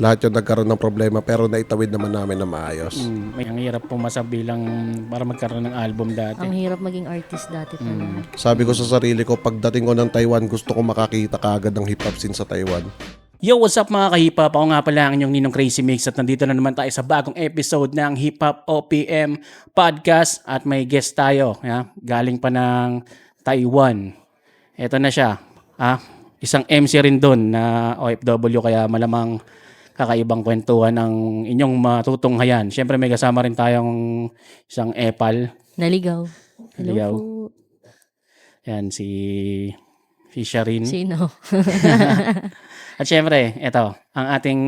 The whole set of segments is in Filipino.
Lahat yung nagkaroon ng problema pero naitawid naman namin na maayos. Ang hirap pumasa bilang para magkaroon ng album dati. Ang hirap maging artist dati pala. Sabi ko sa sarili ko, pagdating ko ng Taiwan, gusto ko makakita kaagad ng hip-hop scene sa Taiwan. Yo, what's up mga ka-hip-hop? Ako nga pala ang inyong Ninong Crazy Mix at nandito na naman tayo sa bagong episode ng Hip Hop OPM Podcast at may guest tayo. Galing pa ng Taiwan. Ito na siya. Isang MC rin doon na OFW kaya malamang kakaibang kwentuhan ang inyong matutunghayan. Siyempre may kasama rin tayong isang epal. Naligaw. Hello Naligaw. po. Yan, si Sharin. Sino? At syempre, ito, ang ating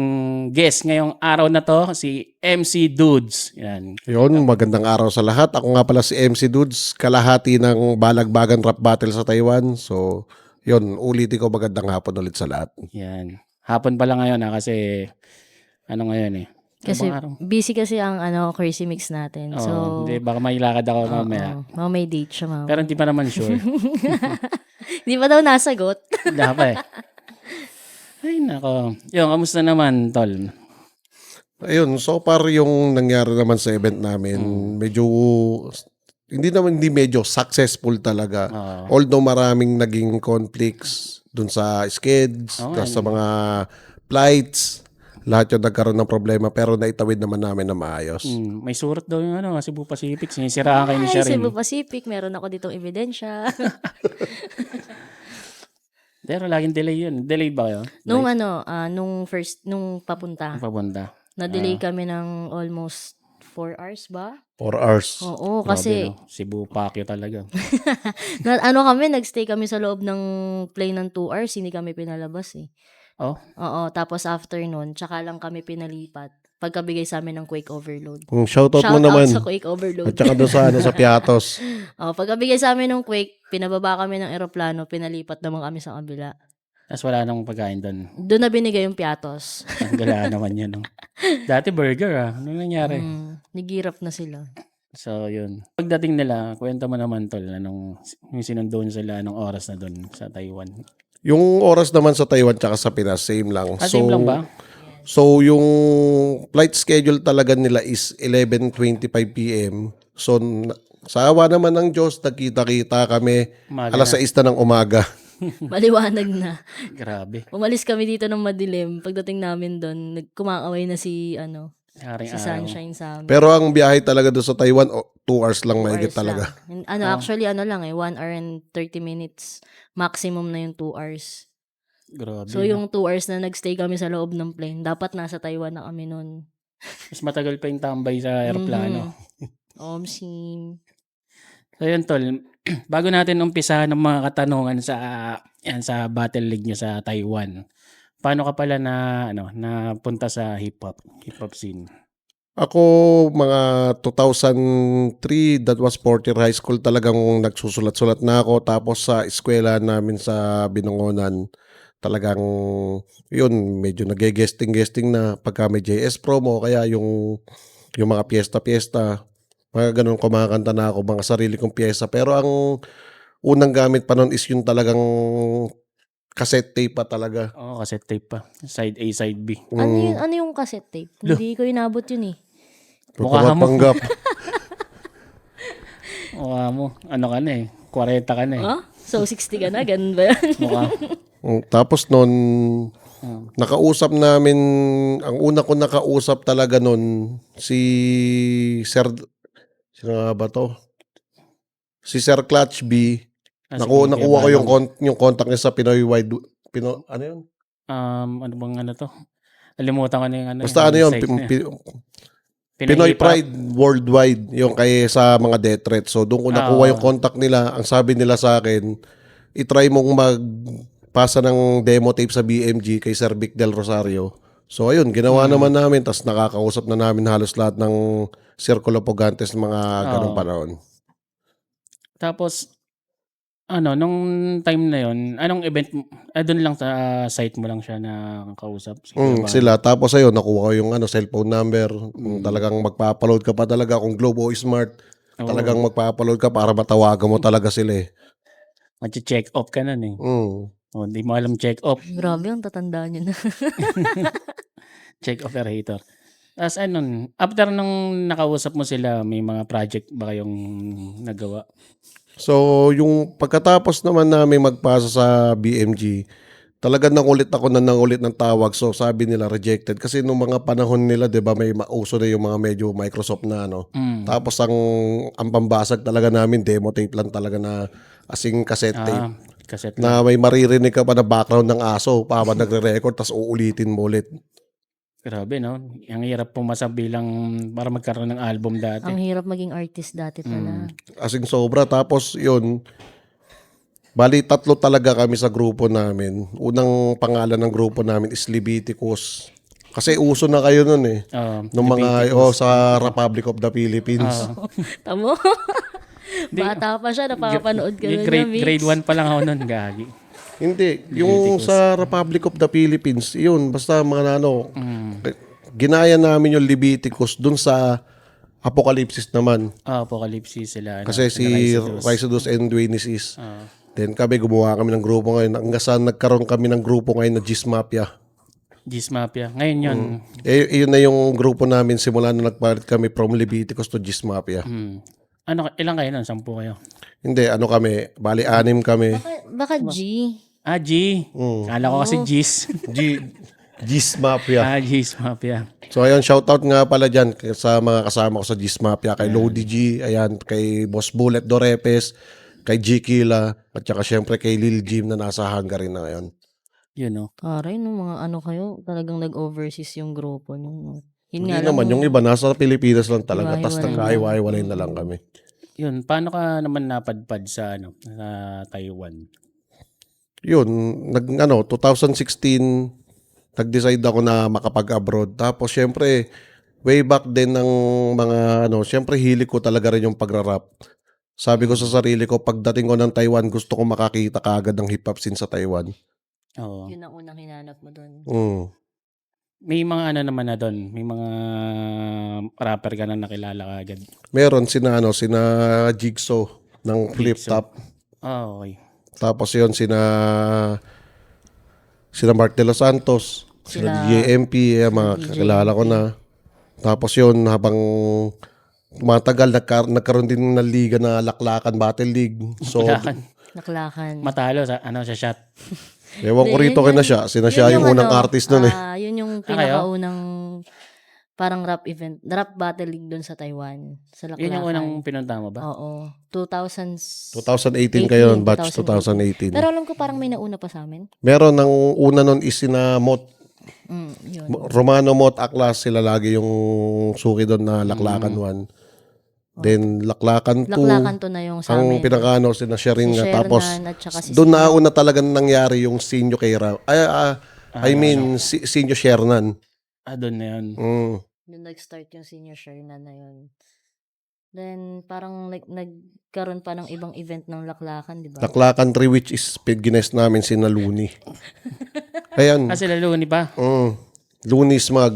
guest ngayong araw na to, si MC Dudes. Yan. Yun, magandang araw sa lahat. Ako nga pala si MC Dudes, kalahati ng Balagbagan Rap Battle sa Taiwan. So, yun, ulitin ko magandang hapon ulit sa lahat. Yan. Hapon pa lang ngayon kasi ano ngayon eh. Kasi Ano bang araw? busy kasi ang Crazy Mix natin. Oo, So, hindi, baka may lakad ako mamaya. may date siya mama. Pero hindi pa naman sure. Di pa daw nasagot? Dapat eh. Ay nako. Yung, kamusta naman, Tol? Ayun, so far yung nangyari naman sa event namin, medyo, hindi medyo successful talaga. Although maraming naging conflicts dun sa skids, sa mga flights, lahat yung nagkaroon ng problema pero naitawid naman namin na maayos. May surat daw yung Cebu Pacific. Sinisiraan kayo ni Ay, Sharin. Cebu Pacific. Meron ako ditong ebidensya. Pero laging delay yun. Delay ba kayo? nung nung papunta. Papunta. Na-delay kami ng almost 4 hours ba? 4 hours. Oo, Grabe, kasi no? Cebu Pacquiao talaga. nagstay kami sa loob ng plane ng 2 hours, hindi kami pinalabas eh. Oh? Oo, tapos after nun, tsaka lang kami pinalipat pagkabigay sa amin ng Quake Overload. Shoutout mo naman. Shout out sa Quake Overload. At saka doon sa Piatos. Pagkabigay sa amin ng Quake, pinababa kami ng eroplano, pinalipat naman kami sa kabila. Tapos wala nang pagkain doon. Doon na binigay yung Piatos. Ang gala naman yun. No? Dati burger Ano nangyari? Nagirap na sila. So, yun. Pagdating nila, kwento mo naman, Tol, yung sinundo sila anong oras na doon sa Taiwan. Yung oras naman sa Taiwan tsaka sa Pinas, same lang. Same lang ba? So, yung flight schedule talaga nila is 11:25 p.m. So, sa awa naman ng Diyos, nagkita-kita kami Umaga alas 6 na ng umaga. Maliwanag na. Grabe. Umalis kami dito ng madilim. Pagdating namin doon, kumakaway na si Haring si araw. Sunshine sa amin. Pero ang biyahe talaga doon sa Taiwan, 2 hours lang mahigit hours talaga. lang. Actually, 1 hour and 30 minutes. Maximum na yung 2 hours. Grabe. So, yung 2 hours na nagstay kami sa loob ng plane, dapat nasa Taiwan na kami noon. Mas matagal pa yung tambay sa aeroplano. Omsim. So, yun, Tol. Bago natin umpisahan ng mga katanungan sa Battle League nyo sa Taiwan, paano ka pala napunta sa hip-hop scene? Ako, mga 2003, that was 4th year high school, talagang nagsusulat-sulat na ako. Tapos sa eskwela namin sa Binangonan, talagang, yun, medyo nag-guesting na pagka may JS promo, kaya yung mga piyesta-piyesta, mga ganun, kumakanta na ako, mga sarili kong piyesa. Pero ang unang gamit pa nun is yung talagang cassette tape pa talaga. Oo, cassette tape pa. Side A, side B. Ano yung cassette tape? Hindi ko inabot yun eh. Mukha mo. Panggap. Mukha mo. Ano ka na eh. 40 ka na eh. So, 60 ka na? Ganun ba yan? Mukha. Tapos nun, nakausap namin, ang una ko nakausap talaga nun, si Sir, sino nga ba to? Si Sir Clutch B. Nakuha ko yung contact niya sa Pinoy Wide, ano yun? Ano bang to? Nalimutan ko na yung Basta ano yun, site na yun. Pinoy Hip-hop. Pride Worldwide, yung kay sa mga death threats. So doon ko nakuha yung contact nila. Ang sabi nila sa akin, itry mong magpasa ng demo tape sa BMG kay Sir Vic Del Rosario. So ayun, ginawa naman namin. Tapos nakakausap na namin halos lahat ng Circulo Pogantes ng mga ganong panahon. Tapos, nung time na yon, anong event, doon lang sa site mo lang siya na kausap? Sila. Tapos ayun, nakuha ko yung cellphone number. Kung talagang magpapaload ka pa talaga, kung Globo o Smart, talagang magpapaload ka para matawagan mo talaga sila eh. Mag-check off ka na eh. Hindi mo alam check off. Grabe, ang tatanda nyo na. Check operator. Tapos ano, after nung nakausap mo sila, may mga project ba kayong nagawa? So, yung pagkatapos naman namin magpasa sa BMG, talaga nangulit ako na nangulit ng tawag. So, sabi nila rejected. Kasi nung mga panahon nila, di ba, may mauso na yung mga medyo Microsoft na ano. Tapos ang pambasag talaga namin, demo tape lang talaga na asing cassette tape. Cassette lang. Na may maririnig ka pa na background ng aso pa nagre-record, tapos uulitin mo ulit. Grabe, no? Ang hirap pumasa bilang para magkaroon ng album dati. Ang hirap maging artist dati pala. Asing sobra. Tapos yun, bali 3 talaga kami sa grupo namin. Unang pangalan ng grupo namin is Leviticus. Kasi uso na kayo nun eh. Nung mga sa Republic of the Philippines. Tamo? Bata pa siya, napapanood ka na niya, Grade 1 pa lang ako nun, gagi. Hindi, yung sa Republic of the Philippines, yun, basta mga ano, ginaya namin yung Leviticus dun sa Apocalypse naman. Apocalypse sila. Ano, Kasi si Rhysodus and Duenesis. Then kami, gumawa kami ng grupo ngayon. Hanggang saan nagkaroon kami ng grupo ngayon na Gis Mafia. Gis Mafia. Ngayon yun. Yun na yung grupo namin simula na nagpalit kami from Leviticus to Gis Mafia. Ano, ilang kayo nun? 10 kayo? Hindi, ano kami, bali 6 kami. Baka G. G. Kala ko kasi Gis. Gis Mafia. Gis Mafia. So ayun, shoutout nga pala dyan sa mga kasama ko sa Gis Mafia, kay Lodi G, ayan, kay Boss Bullet Dorepes, kay G Kila, at saka syempre kay Lil Jim na nasa Hungary na ngayon. Yun, no? Taray, no, mga ano kayo, talagang nag-overseas yung grupo nyo. No? Yun Hindi nga lang, naman, yung iba nasa Pilipinas lang talaga, Hiwa-hiwalay tas na. nagkahiwa-hiwalay na lang kami. Yun, paano ka naman napadpad sa ano, sa Taiwan? Yun, 2016, nag-decide ako na makapag-abroad. Tapos syempre, way back din ng mga syempre hilig ko talaga rin yung pagra-rap. Sabi ko sa sarili ko, pagdating ko ng Taiwan, gusto ko makakita kaagad ng hip-hop scene sa Taiwan. Oo. yun ang unang hinanap mo doon. May mga ano naman na doon, may mga rapper ka na nakilala agad. Meron sina Jigsaw ng Flip Top. Okay. Tapos yun sina Mark De Los Santos, sila JMP, mga kakilala ko na. Tapos yun, habang matagal, nagkaroon din ng liga na Laklakan Battle League. So, Naklakan. Matalo sa shot. ewan ko rito kay na siya. Siya yung unang artist nun eh. Yun yung pinakaunang parang rap event, rap battle league doon sa Taiwan. Sa Laklakan. Yun yung unang pinunta mo ba? Oo. 2018 2018 kayo, batch 2018. Pero alam ko parang may nauna pa sa amin. Meron ng una nun is sina Mot. Yun. Romano, Mot, Aklas, sila lagi yung suki doon na Laklakan 1. Then Laklakan 2. Laklakan to na yung sa Ang amin. pinakano sina Sherin nga. Shernan Tapos at saka si doon na una talagang nangyari yung Sinyo Keira. Sinyo Shernan. Doon na yun. Nung nag-start yung senior Shernan na yun. Then, parang nagkaroon pa ng ibang event ng Laklakan, di ba? Laklakan 3, which is gines namin sina Looney. Ayan. Sila Looney pa? Looney Smug.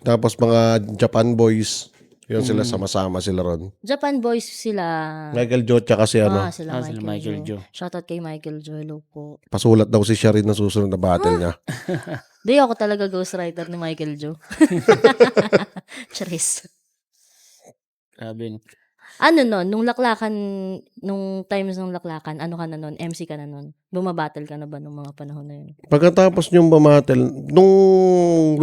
Tapos mga Japan Boys. Yun sila, sama-sama sila ron. Japan Boys sila. Michael Jo, tsaka si Sila sila Michael Michael Jo. Jo. Shoutout kay Michael Jo. Hello po. pasulat daw si Sherin na susunod na battle niya. Di ako talaga ghostwriter ni Michael Jo. Charis. Grabe. Ano nun, nung times ng Laklakan, ano ka na nun? MC ka na nun? Bumabattle ka na ba nung mga panahon na yun? Pagkatapos niyong bumattle, nung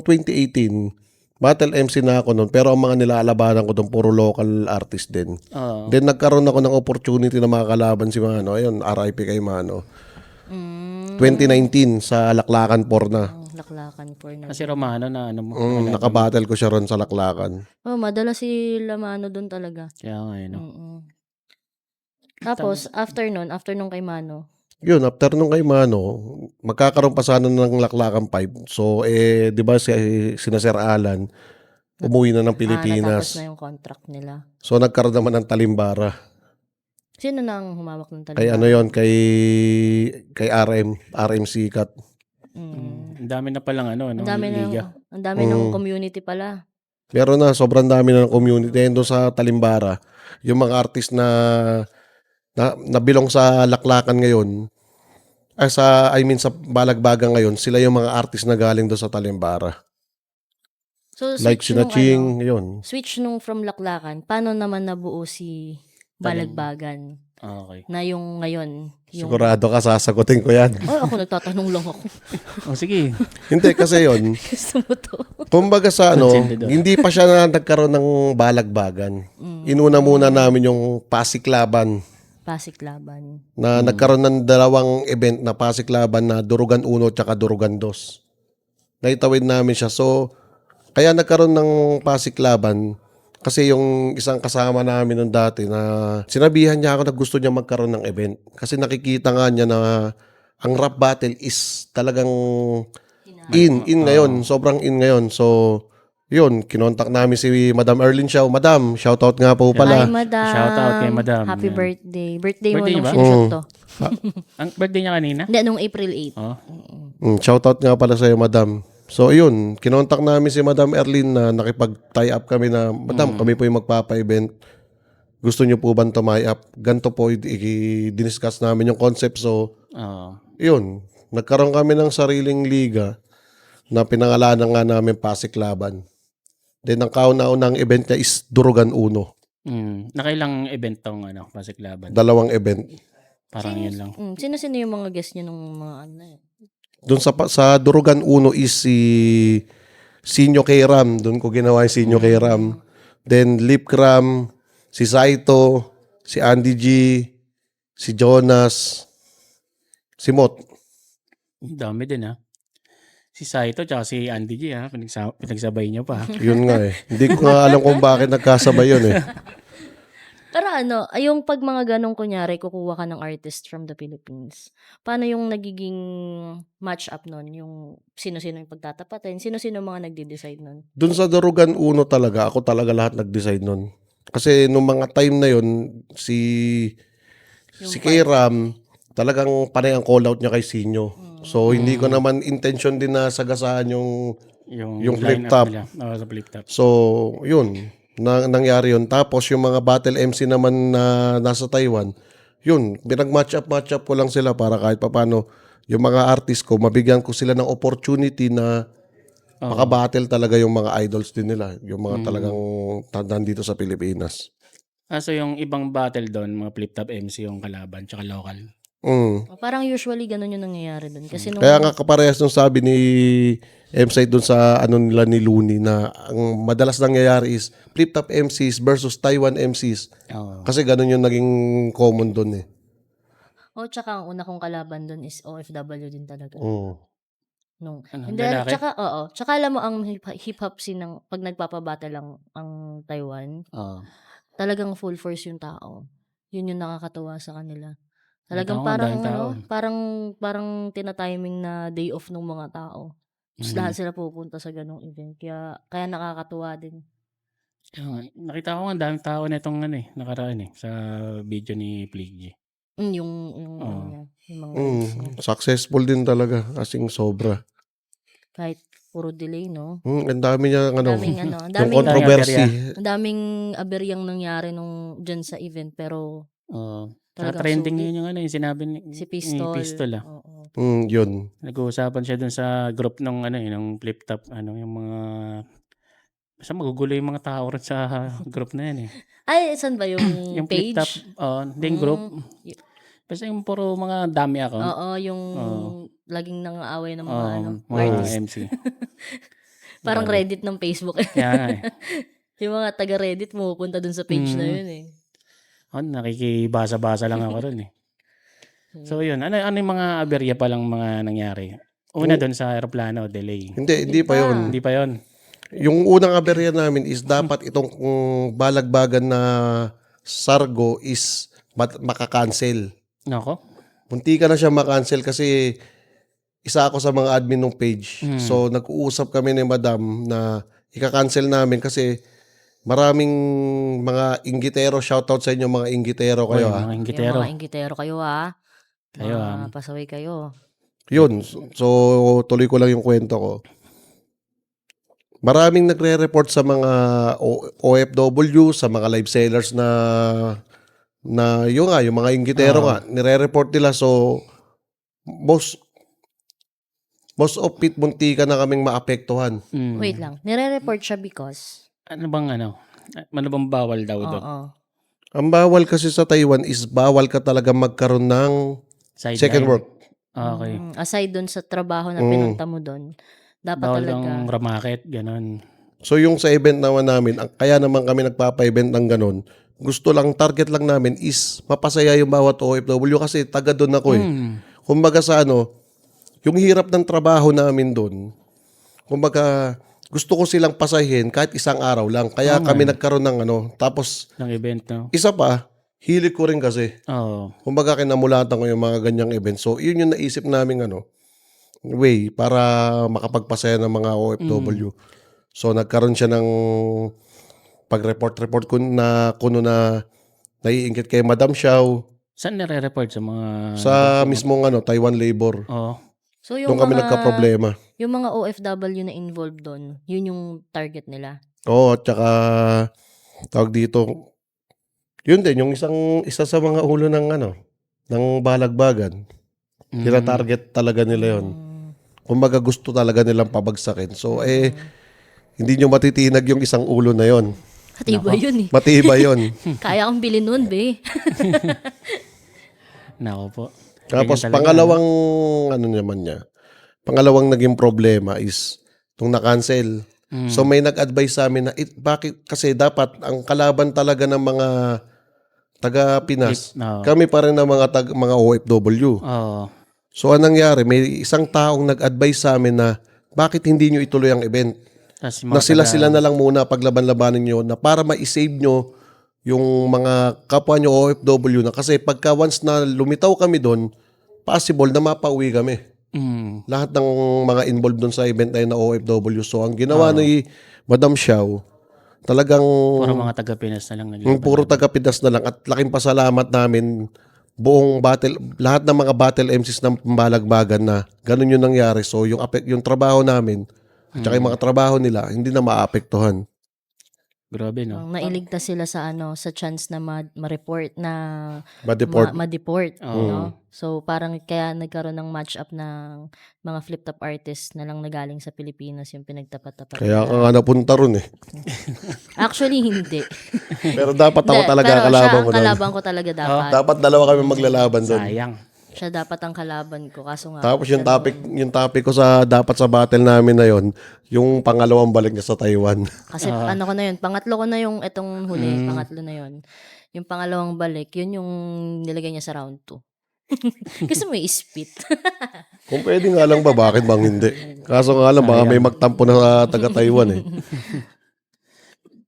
2018, battle MC na ako nun, pero ang mga nilalabanan ko doon, puro local artist din. Then nagkaroon ako ng opportunity na makakalaban si Mano. Ayun, RIP kay Mano. 2019 sa Laklakan 4 na. Laklakan for na. Kasi Romano na ano mo. Nakabattle ko siya ron sa Laklakan. Madala si Lamano doon talaga. Kaya nga yun. Tapos, after nung kay Mano, Yun, after nung kay Mano, magkakaroon pa sana ng Laklakan 5. So, di ba sina Sir Alan, umuwi na ng natapos Pilipinas. na yung contract nila. So, nagkaroon naman ng Talimbara. Sino nang humawak ng Kay talima? ano yon kay RM Sikat. Ang dami na palang ano, Ang dami liga. ang dami ng community pala. Meron na, sobrang dami na ng community. And doon sa Talimbara, yung mga artist na nabilong sa Laklakan ngayon, Sa Balagbaga ngayon, sila yung mga artist na galing doon sa Talimbara. So, Like switch sina nung Ching, ano, yun. switch nung from Laklakan, paano naman nabuo si Balagbagan? Okay. Na yung ngayon, yung... Sigurado ka, sasagutin ko yan. Ay, ako nagtatanong lang ako. O sige. Hindi, kasi yun, Gusto mo to? kumbaga sa Konsentidor. hindi pa siya na nagkaroon ng Balagbagan. Inuna muna namin yung Pasiklaban Pasiklaban. na nagkaroon ng dalawang event na Pasiklaban na Durugan 1 at Durugan 2. Naitawid namin siya. So, kaya nagkaroon ng Pasiklaban kasi yung isang kasama namin nung dati na sinabihan niya ako na gusto niya magkaroon ng event. Kasi nakikita nga niya na ang rap battle is talagang in ngayon. Sobrang in ngayon. So, yun, kinontak namin si Madam Erlyn Shaw. Madam, shoutout nga po Hi, pala. Madam. Shoutout kay Madam. Happy Yan. birthday. Birthday mo Birthday nung ba? sinushoot to. Ang birthday niya kanina? Hindi, nung April 8. Oh. Shoutout nga pala sa'yo, Madam. So, yun, kinontak namin si Madam Erlyn na nakipag-tie up kami na, Madam, kami po yung magpapa-event. Gusto niyo po ba tie up? Ganto po, i-discuss namin yung concept. So, Oo. yun, nagkaroon kami ng sariling liga na pinangalanan nga namin Pasiklaban. Then, ang kauna-unang event niya is Durugan 1. Nakailang event tong Pasiklaban? Dalawang event. Parang yun lang. Sino-sino yung mga guest niyo nung mga ano na yun? Doon sa Durugan 1 is si Sinyo K. Ram. Doon ko ginawa yung Sinyo K. Ram. Then Lip Cram, si Saito, si Andy G, si Jonas, si Mot. Dami din Si Saito tsaka si Andy G pinagsabay niyo pa. Yun nga eh. Hindi ko nga alam kung bakit nagkasabay yun eh. Pero yung pag mga ganong kunyari, kukuha ka ng artist from the Philippines, paano yung nagiging match up nun? Yung sino-sino yung pagtatapatin? Sino-sino mga nagde-decide nun? Doon sa Durugan 1 talaga, ako talaga lahat nag-decide nun. Kasi nung mga time na yun, si K. Ram, talagang panay ang call out niya kay Sinyo. So, hindi ko naman intention din na sagasaan yung flip line-up top. nila. Sa flip top. So, yun. Nangyari yun. Tapos, yung mga battle MC naman na nasa Taiwan, yun, pinag-match up ko lang sila para kahit papano yung mga artist ko, mabigyan ko sila ng opportunity na makabattle talaga yung mga idols din nila. Yung mga talagang tandaan dito sa Pilipinas. So yung ibang battle doon, mga flip top MC yung kalaban, tsaka local. Parang usually ganun yung nangyayari dun. Kasi nung, Kaya nga kaparehas nung sabi ni M-Side dun sa nila ni Looney na ang madalas nangyayari is flip top MCs versus Taiwan MCs. Oo. Kasi ganun yung naging common dun eh. tsaka ang una kong kalaban dun is OFW din talaga. Nung, hindi, lalaki? tsaka alam mo ang hip-hop scene ng pag nagpapabattle lang ang Taiwan, Oo. talagang full force yung tao. Yun yung nakakatuwa sa kanila. Talagang Tama, parang daming tao. parang tina-timing na day off ng mga tao. Tapos lahat sila pupunta sa ganong event. Kaya nakakatuwa din. Nakita ko nga daming tao na itong nakaraan sa video ni Pliggy. Yung mga Successful din talaga kasing sobra. kahit puro delay, no? Ang dami niya Ang yung daming controversy. ang daming aberyang nangyari dyan sa event, pero talagang Trending sulit. ngayon yung yung sinabi ni Si Pistol. ni Pistol. Oo. Yun. Nag-uusapan siya dun sa group ng ng flip top yung mga basta magugulo yung mga tao rin sa group na yan Ay, saan ba yung Yung flip top, page? hindi yung group. Basta yung puro mga dami account. Oo, yung laging nangaaway ng mga Mga artist. MC. Parang Reddit ng Facebook. Kaya nga Yung mga taga-Reddit pumupunta dun sa page na yun eh. Nakikibasa-basa lang ako ron So yun, ano yung mga aberya pa lang mga nangyari? Una doon sa aeroplano, delay. Hindi pa yun. Hindi pa yon. Yung unang aberya namin is dapat itong balagbagan na Sargo is makakancel. Nako. Munti ka na siya makancel kasi isa ako sa mga admin ng page. So nag-uusap kami ni Madam na ika-cancel namin kasi maraming mga inggitero. Shoutout sa inyo mga inggitero kayo ha. Mga inggitero. Mga inggitero kayo Kayo pasaway kayo. Yun. So tuloy ko lang yung kwento ko. Maraming nagre-report sa mga OFW, sa mga live sellers na yung mga inggitero nga, nire-report nila. So, most of it, muntikan na kaming maapektuhan. Wait lang. Nire-report siya because? Ano bang bawal daw doon? Oo. Ang bawal kasi sa Taiwan is bawal ka talaga magkaroon ng Sideline. second work. Okay. Aside dun sa trabaho na pinunta mo dun, dapat Bawal talaga. ng ramarket, ganun. So yung sa event naman namin, kaya naman kami nagpapa-event ng ganun, target lang namin is mapasaya yung bawat OFW kasi taga doon ako eh. Kumbaga sa yung hirap ng trabaho namin doon, kumbaga gusto ko silang pasahin kahit isang araw lang. Kaya kami nagkaroon ng tapos Ng event, no? isa pa, hilig ko rin kasi. Oo. Kumbaga kinamulatan ko yung mga ganyang event. So yun yung naisip namin way para makapagpasaya ng mga OFW. So nagkaroon siya ng pag-report kuno na naiinggit kay Madam Xiao Saan nire-report sa mga... sa mismong Taiwan labor. Oo. So Doon kami nagka-problema. yung mga OFW na involved doon, yun yung target nila. Oo, at saka tawag dito, yun din, yung isa sa mga ulo ng balagbagan. Tina-target talaga nila yun. Kumbaga gusto talaga nilang pabagsakin. So hindi nyo matitinag yung isang ulo na yon. Matibay yun eh. Matibay yun. Kaya akong bilhin nun, be. Nako po. Tapos Ganyan talaga, pangalawang pangalawang naging problema is nung na-cancel. So may nag-advise sa amin na bakit kasi dapat ang kalaban talaga ng mga taga Pinas. Oo. Kami pa rin ng mga OFW. Oo. So anong nangyari, may isang taong nag-advise sa amin na bakit hindi nyo ituloy ang event? Tas Na sila na lang muna paglaban-labanin nyo na para ma-save nyo yung mga kapwa nyo OFW na kasi pagka once na lumitaw kami doon, possible na mapauwi kami. Lahat ng mga involved doon sa event na yun na OFW. So ang ginawa ni Madam Xiao, talagang puro mga taga-Pinas na lang naglaban. puro taga-Pinas na lang at laking pasalamat namin lahat ng mga battle MCs ng pambalagbagan na ganun yung nangyari. So yung trabaho namin at saka yung mga trabaho nila hindi na maapektuhan. Grabe, no? Nailigtas sila sa sa chance na ma-report na Ma-deport. ma-deport, Oo. no? So parang kaya nagkaroon ng match-up ng mga flip-top artists na lang na galing sa Pilipinas yung pinagtapat-tapat. Kaya ka nga napunta ron eh. Actually, hindi. Pero dapat ako Hindi, talaga pero siya kalaban ang ko nun. kalaban ko talaga dapat. Dapat dalawa kami maglalaban doon. Sayang. Siya dapat ang kalaban ko. Kaso nga, Tapos yung topic ko dapat sa battle namin na yon, yung pangalawang balik niya sa Taiwan. kasi ano ko na yun, pangatlo ko na yung itong huli, pangatlo na yun. Yung pangalawang balik, yun yung nilagay niya sa round 2. Kasi may spit. Kung pwede nga lang ba, bakit bang hindi? Kaso nga lang, baka may magtampo na sa taga-Taiwan eh.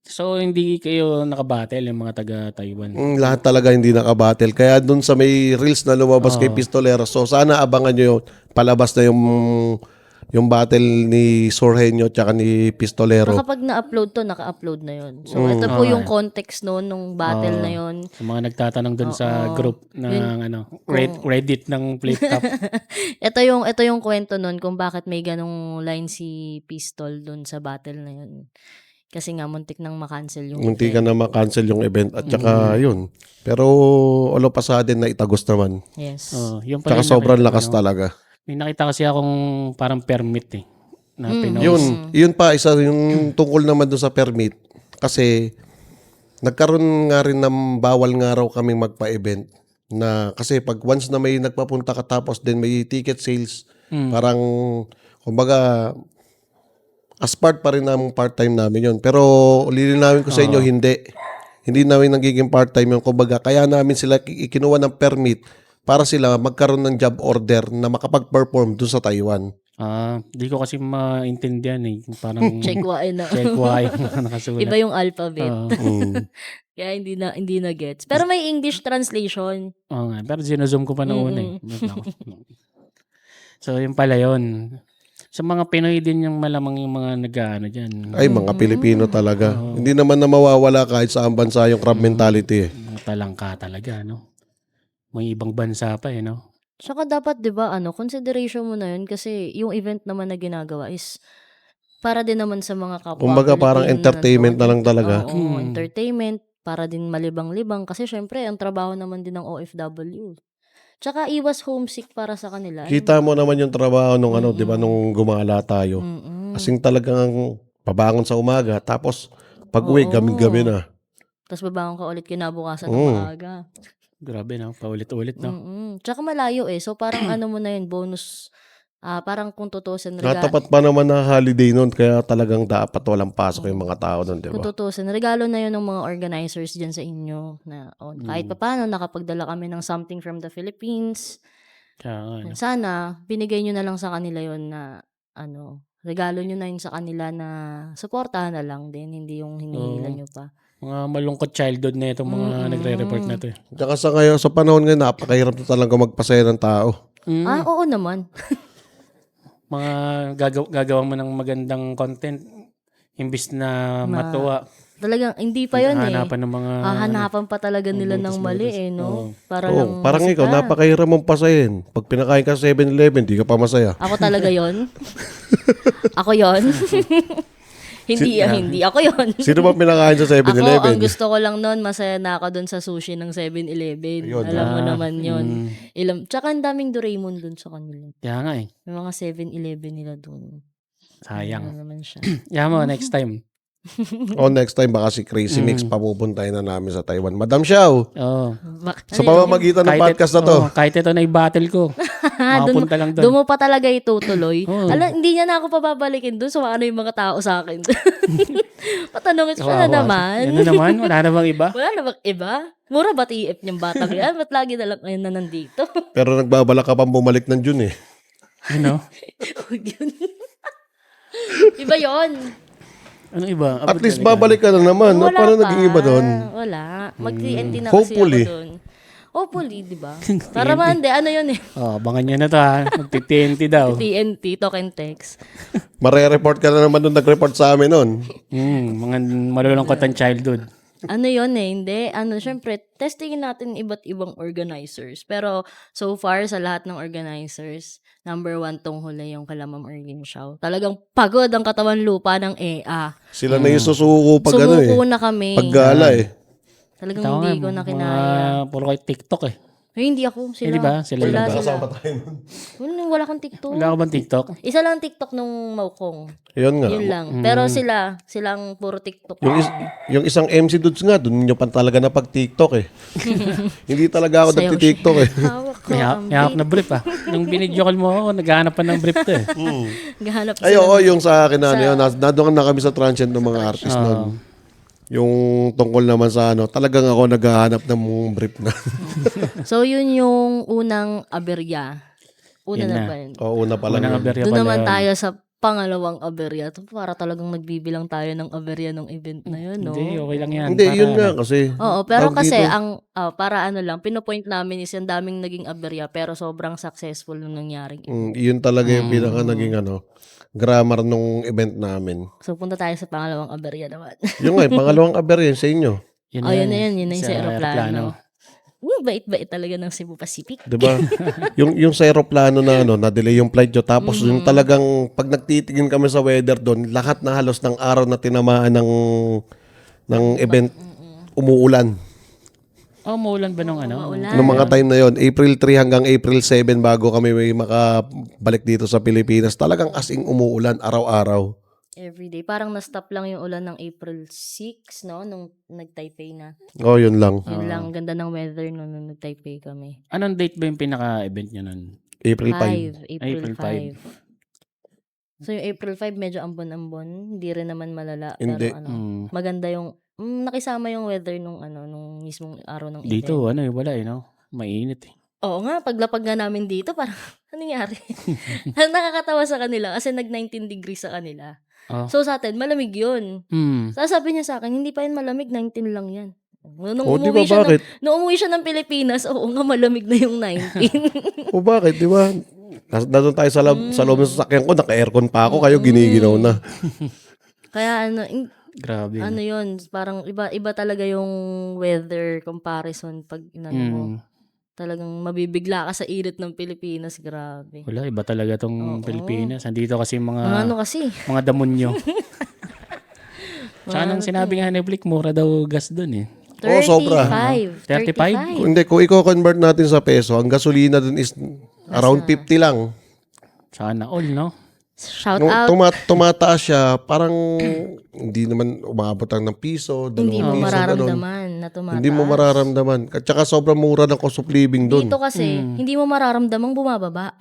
So, hindi kayo nakabattle yung mga taga-Taiwan? Lahat talaga hindi nakabattle. Kaya dun sa may reels na lumabas kay Pistolero, so sana abangan nyo yun. Palabas na yung battle ni Sorhenyo tsaka ni Pistolero. Kapag na-upload to, naka-upload na yun. So, ito po yung context noon, nung battle na yun. Sa mga nagtatanong dun sa group ng Reddit ng Flip-Top. Ito yung kwento nun kung bakit may ganong line si Pistol dun sa battle na yun. Kasi nga, muntik nang makancel yung Munti ka na ma-cancel yung event at saka yun. Pero all of a sudden na itagos naman. Yes. Yung Tsaka pala sobrang lakas talaga. May nakita kasi akong parang permit na pinost. Yun pa, isa yung tungkol naman doon sa permit. Kasi nagkaroon nga rin ng bawal nga raw kaming magpa-event. Na, kasi pag once na may nagpapunta ka tapos din may ticket sales, parang, kumbaga, as part pa rin ng part-time namin yun. Pero lilinawin ko sa inyo, hindi. Hindi namin nagiging part-time yun. Kumbaga, kaya namin sila ikinuha ng permit para sila magkaroon ng job order na makapag-perform dun sa Taiwan. Di ko kasi maintindihan eh. Parang Checkwain na. checkwa yung mga nakasulat. Iba yung alphabet. Kaya hindi na gets. Pero may English translation. Oo nga. Pero sinuzoom ko pa noon eh. So, yun pala yun. Sa mga Pinoy din yung malamang yung mga nag-ano dyan. Ay, mga Pilipino talaga. Hindi naman na mawawala kahit sa bansa yung crab mentality eh. Mga talangka talaga, no? May ibang bansa pa eh, no? Saka dapat, di ba, consideration mo na yun kasi yung event naman na ginagawa is para din naman sa mga kapwa. Kumbaga parang Pilipino entertainment na lang nandun. talaga. Oo, entertainment. Para din malibang-libang. Kasi syempre, ang trabaho naman din ng OFW. Tsaka iwas homesick para sa kanila. Kita mo naman yung trabaho nung ano, 'di ba, nung gumala tayo. Mm. Kasing talagang pabangon sa umaga tapos pag-uwi gabi-gabi Oo. na. Tapos babangon ka ulit kinabukasan ng Mm. maaga. Grabe, no? Paulit-ulit, no? Tsaka malayo eh. So parang ano mo na yun, bonus. Parang kung tutusin, Natapat pa naman na holiday nun kaya talagang dapat walang pasok yung mga tao nun, 'di kung ba? tutusin, regalo na yun ng mga organizers dyan sa inyo. Na, kahit papaano, nakapagdala kami ng something from the Philippines. Kaya nga, no? Sana, binigay nyo na lang sa kanila yun na, regalo nyo na yun sa kanila na supportahan na lang din, hindi yung hinihila nyo pa. Mga malungkot childhood na itong mga nagre-report na to. Tsaka sa ngayon, sa panahon ngayon, napakahirap na talaga magpasaya ng tao. Oo naman. Mga gagawa mo ng magandang content, imbis na matuwa. Talagang, hindi pa yun eh. Hanapan ng mga... Hahanapan pa talaga nila ng mali eh, no? Para Oo, lang parang ikaw, masika. napakahirap mong pasayin. Pag pinakain ka sa 7-Eleven, di ka pa masaya. Ako talaga yon. Ako yon. Hindi ako yon. Sino ba pinakain sa Ako, 7-Eleven? ang gusto ko lang nun, masaya na ako dun sa sushi ng 7-Eleven. Ayun. Alam mo naman yun. Tsaka ang daming Doraemon dun sa kanila. Kaya nga eh. May mga 7-Eleven nila dun. Sayang. Ano naman siya. Kaya mo, next time. Next time, baka si Crazy Mix papupuntahin na namin sa Taiwan. Madam Xiao, Oo. sa pamamagitan ng podcast na to. Kahit ito na i-battle ko. Makapunta lang doon. Doon mo pa talaga itutuloy. Oo. Hindi niya na ako pababalikin doon. So, ano yung mga tao sa akin? Patanungin siya na naman. Ano naman? Wala na bang iba? Wala na bang iba? Mura ba TF niyang batang yan? Ba't lagi na lang ngayon na nandito? Pero nagbabalak ka pang bumalik ng June eh. Ano? Huwag yun. Iba yon. Ano iba? At least babalik ka na naman. Wala Paano pa. naging iba doon? Wala. Mag-TNT na Hopefully. kasi ako doon. Hopefully, di ba? Para mandi, ano yun eh. Abangan nyo na to ha. Magti-TNT daw. TNT, talk and text. Mare-report ka na naman doon, nag-report sa amin noon. Mga malulungkot ang childhood. Ano yun eh, hindi. Syempre, testingin natin iba't ibang organizers. Pero, so far, sa lahat ng organizers, number 1 tong huli yung kala Ma'am Erlyn Xiao. Talagang pagod ang katawan lupa ng EA. Sila na yung susuko pag ano eh. Sumuko na kami. Paggala eh. Talagang Tama hindi nga, ko na mga kinaya. puro kayo TikTok eh. Hindi ako. Sila. Di ba? Sila lang. Kasama tayo nun. Wala akong TikTok. Wala ka bang TikTok? Isa lang TikTok nung Maukong. Yun nga. Yun lang. Pero silang puro TikTok. Yung isang MC Dudes nga, doon nyo pa talaga na pag-TikTok eh. Hindi talaga ako Sayaw nag-TikTok eh. Hawak ko. May hawak na brief ah. Nung binidyo call mo ako, naghahanap pa ng brief to eh. Gahanap Ay, oo, yung sa akin na ano yun. Nandun na kami sa transient ng mga artist noon. Yung tungkol naman sa ano, talagang ako naghahanap ng brief na. So, yun yung unang aberya. Una Yun na na. ba yun? Oo, una pa lang. Unang yun. aberya Doon pala naman yun. tayo sa pangalawang aberya. Para talagang nagbibilang tayo ng aberya ng event na yun, no? Hindi, okay lang yan. Hindi, Para yun nga ano. kasi. Oo, pero tawag kasi dito, para ano lang, pinopoint namin is yung daming naging aberya pero sobrang successful nung nangyaring event. yun talaga yung pinaka naging ano, grammar nung event namin. So, punta tayo sa pangalawang aberya naman. Yung nga, pangalawang aber yun sa inyo. Yun Yun na yun yung Sa sa aeroplano. Bait-bait talaga ng Cebu Pacific. Diba? yung sa aeroplano na ano, na-delay yung flight nyo. Tapos yung talagang, pag nagtitingin kami sa weather doon, lahat na halos ng araw na tinamaan ng event, umuulan. Maulan ba nung ano? Maulan. Noong mga time na yon, April 3 hanggang April 7 bago kami may makabalik dito sa Pilipinas, talagang asing umuulan araw-araw. Everyday. Parang na-stop lang yung ulan ng April 6, no? Nung nag-Taipei na. Oh, yun lang. Yun lang. Ganda ng weather nung nag-Taipei kami. Anong date ba yung pinaka-event nyo nun? April 5. 5. April April 5. So, yung April 5, medyo ambon-ambon. Hindi rin naman malala. Hindi. Pero maganda yung, nakisama yung weather nung mismong araw ng Dito, event. wala eh, no? Mainit eh. Oo nga, paglapag nga namin dito, parang, ano nangyari? Nakakatawa sa kanila kasi nag-19 degrees sa kanila. So, sa atin, malamig yun. Sabi niya sa akin, hindi pa yun malamig, 19 lang yan. Nung Di ba bakit? Nung umuwi siya ng Pilipinas, oo nga, malamig na yung 19. O bakit, di ba? Nandun tayo sa loob ng sasakyan ko, naka-aircon pa ako, kayo giniginaw na. Kaya Grabe. yun, parang iba talaga yung weather comparison pag mo. Talagang mabibigla ka sa init ng Pilipinas, grabe. Wala, iba talaga tong Pilipinas. Andito kasi mga Ano kasi? mga damonyo. Tsaka nung sinabi nga ni Blick, mura daw gas dun eh. Oo, sobra. 35. Hindi, kung i-convert natin sa peso, ang gasolina dun is around 50 lang. Sana all, no? Shout Nung out. tumataas siya, parang hindi naman umabot ang ng piso, Hindi dalawang mo piso, ganun. mararamdaman na tumataas. Hindi mo mararamdaman. At saka sobrang mura ng cost of living dun. Dito kasi, hindi mo mararamdamang bumababa.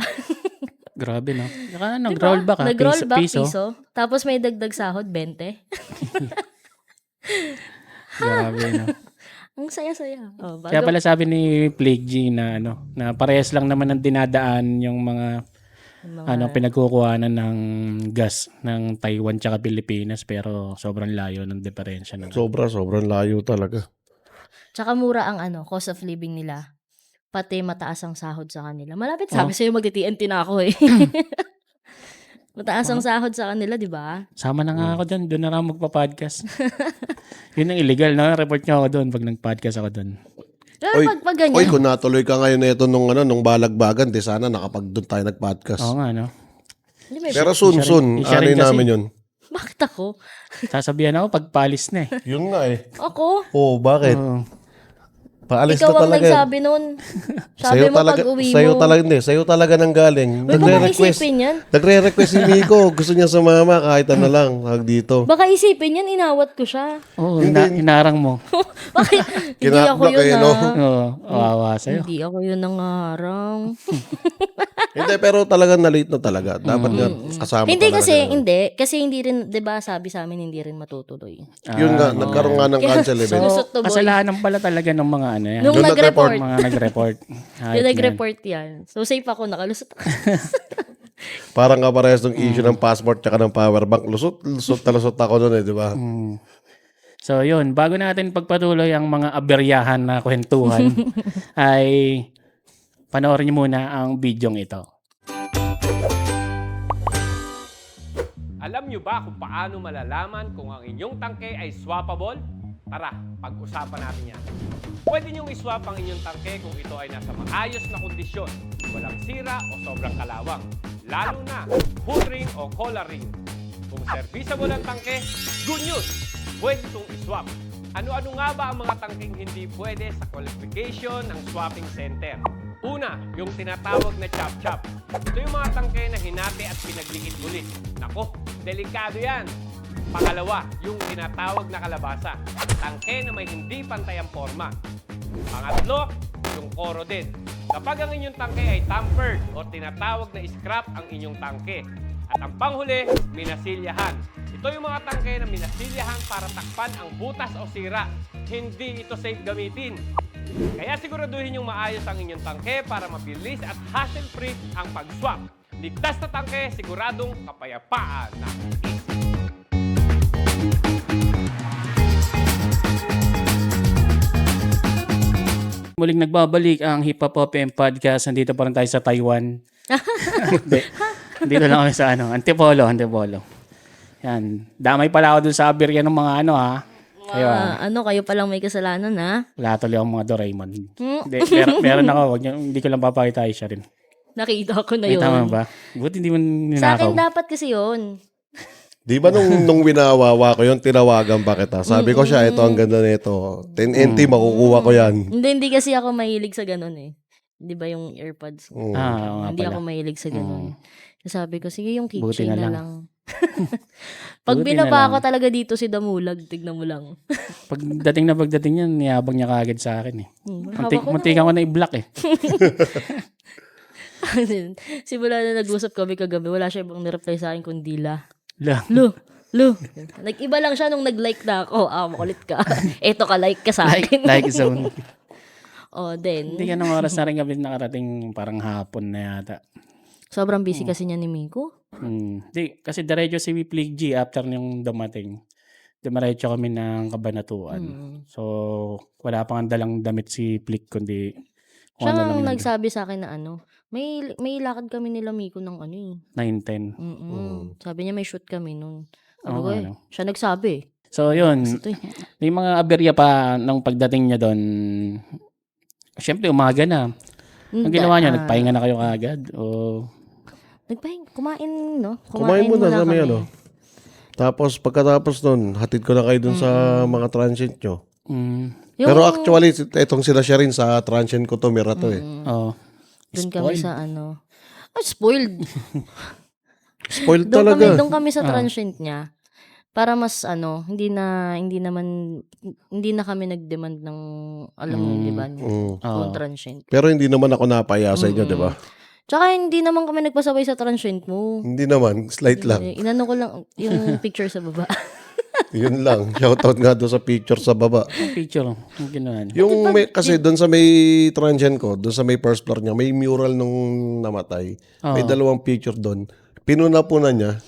Grabe, no? Saka Diba? nag-roll back, Nag-roll back piso. piso. Tapos may dagdag sahod, 20. Grabe, no? Ang saya-saya. Oh, Kaya pala sabi ni Plague G na na parehas lang naman ang dinadaan yung mga pinagkukuhanan ng gas ng Taiwan tsaka Pilipinas, pero sobrang layo ng diferensya ng Sobrang layo talaga. Tsaka mura ang cost of living nila. Pati mataas ang sahod sa kanila. Malapit sabi sa'yo magti-TNT na ako eh. Mataas ang sahod sa kanila, di ba? Sama na nga ako dyan. Doon na lang magpa-podcast. Yun ang illegal, no? Report nyo ako doon pag nag-podcast ako doon. Pero pag ganyan, Oy, kung natuloy ka ngayon nito nung balagbagan, di sana doon tayo nag-podcast. Oo nga, no? hindi may- Pero soon, Siya rin ano kasi. namin yun. bakit ako? Sasabihan ako pagpalis na eh. Yun nga eh. Ako? Oh, bakit? Oo. Paalis Ikaw na ang talaga. nagsabi nun. Sabi mo pag uwi mo. Sa'yo talaga nang galing. Uy, baka isipin yan. Nagre-request si Miko. Gusto niya sumama kahit ano lang. Dito. Baka isipin yan, inawat ko siya. Oo, inarang mo. Bakit? Hindi ako Kinakblock yun eh, no? Oo, awawa sa'yo. Hindi ako yun nangarang. Hindi, pero talagang na-late na talaga. Dapat nga kasama Hindi talaga. kasi, hindi. Kasi hindi rin, di ba sabi sa amin, hindi rin matutuloy. Yun nga, nagkaroon nga ng cancel event. Lusot to boy. Kasalanan pala talaga ng mga ano yan. Nung Yung nag-report. Mga nag-report. Yung nag-report yan. So safe ako, nakalusot ako. Parang kaparehas ng issue ng passport tsaka ng power bank. Lusot ako doon eh, di ba? So yun, bago natin pagpatuloy ang mga aberyahan na kwentuhan, ay panoorin niyo muna ang bidyong ito. Alam nyo ba kung paano malalaman kung ang inyong tangke ay swappable? Tara, pag-usapan natin yan. Pwede nyong iswap ang inyong tangke kung ito ay nasa maayos na kondisyon, walang sira o sobrang kalawang, lalo na hood ring o collar ring. Kung serviceable ang tangke, good news! Pwede itong iswap. Ano-ano nga ba ang mga tangking hindi pwede sa qualification ng swapping center? Una, yung tinatawag na chop-chop. Ito yung mga tangke na hinati at pinaglikit-ulit. Nako, delikado yan. Pangalawa, yung tinatawag na kalabasa. Tangke na may hindi pantay ang forma. Pangatlo, yung corroded. Kapag ang inyong tangke ay tampered o tinatawag na scrap ang inyong tangke. At ang panghuli, minasilyahan. Ito yung mga tangke na minasilyahan para takpan ang butas o sira. Hindi ito safe gamitin. Kaya siguraduhin yung maayos ang inyong tangke para mabilis at hassle-free ang pag-swap. Ligtas na tangke, siguradong kapayapaan na isip. Muling nagbabalik ang Hip Hop OPM Podcast. Nandito pa rin tayo sa Taiwan. Hindi. Dito lang kami sa Antipolo. Yan. Damay pala ako dun sa aberya ng mga Kayo Kayo palang may kasalanan ha? Wala tuloy akong mga Doraemon. Hindi, meron ako. Hindi ko lang papakita siya rin. Nakita ko na May yun. tama ba? Buti hindi mo Sa ninakaw. akin dapat kasi yun. Di ba nung winawawa ko yun, tinawagan pa kita. Sabi ko siya, ito ang ganda nito. 10 NT, makukuha ko yan. Hindi kasi ako mahilig sa ganun eh. Di ba yung earpods? Oo nga Hindi pala. ako mahilig sa ganun. Sabi ko, sige yung Buti keychain na na lang. lang. Pag Buti binaba na ako lang. talaga dito si Damulag, tignan mo lang. Pagdating niya, niyabang niya kagad sa akin eh. Hawak ko Munti ka ko na i-block eh. Simula na nag-usap kami kagabi, wala siya ibang nireply sa akin kundi la. Lang. Lu. Nag-iba lang siya nung nag-like na ako. Makulit ka. Eto ka, like ka sa akin. Like zone. Then, Hindi ka ng oras na rin kami nakarating parang hapon na yata. sobrang busy kasi niya ni Miko. Di, kasi diretso si Plague G after niyong dumating. Diretso kami ng Kabanatuan. So, wala pang dalang damit si Plick kundi Siya ano ang lang yun, nagsabi sa akin na may lakad kami nila Miko ng 9-10. Sabi niya may shoot kami nun. Sabi Oo ko nga, eh, no? siya nagsabi. So, yun. Ito eh. May mga aberya pa nung pagdating niya doon. Siyempre, umaga na. Ang ginawa niya, nagpahinga na kayo kaagad? O Kumain, no? Kumain muna sa may kami. Tapos pagkatapos nun, hatid ko na kayo dun sa mga transit nyo. Yung, Pero actually, itong sila siya rin sa transient ko to, mira to eh. Oo. doon kami sa spoiled. Spoiled talaga. Doon kami sa transient niya. Para mas hindi na kami nag-demand ng alam mo yun, di ba? Yung transient. Pero hindi naman ako napaya sa inyo, di ba? Tsaka hindi naman kami nagpasabay sa transient mo. Hindi naman, slight lang. Inano ko lang yung picture sa baba. Yun lang. Shoutout nga doon sa picture sa baba. Ang picture, yung ginawa. Yung kasi doon sa may transient ko, doon sa may first floor niya, may mural nung namatay. May dalawang picture doon. Pinuna-puna niya.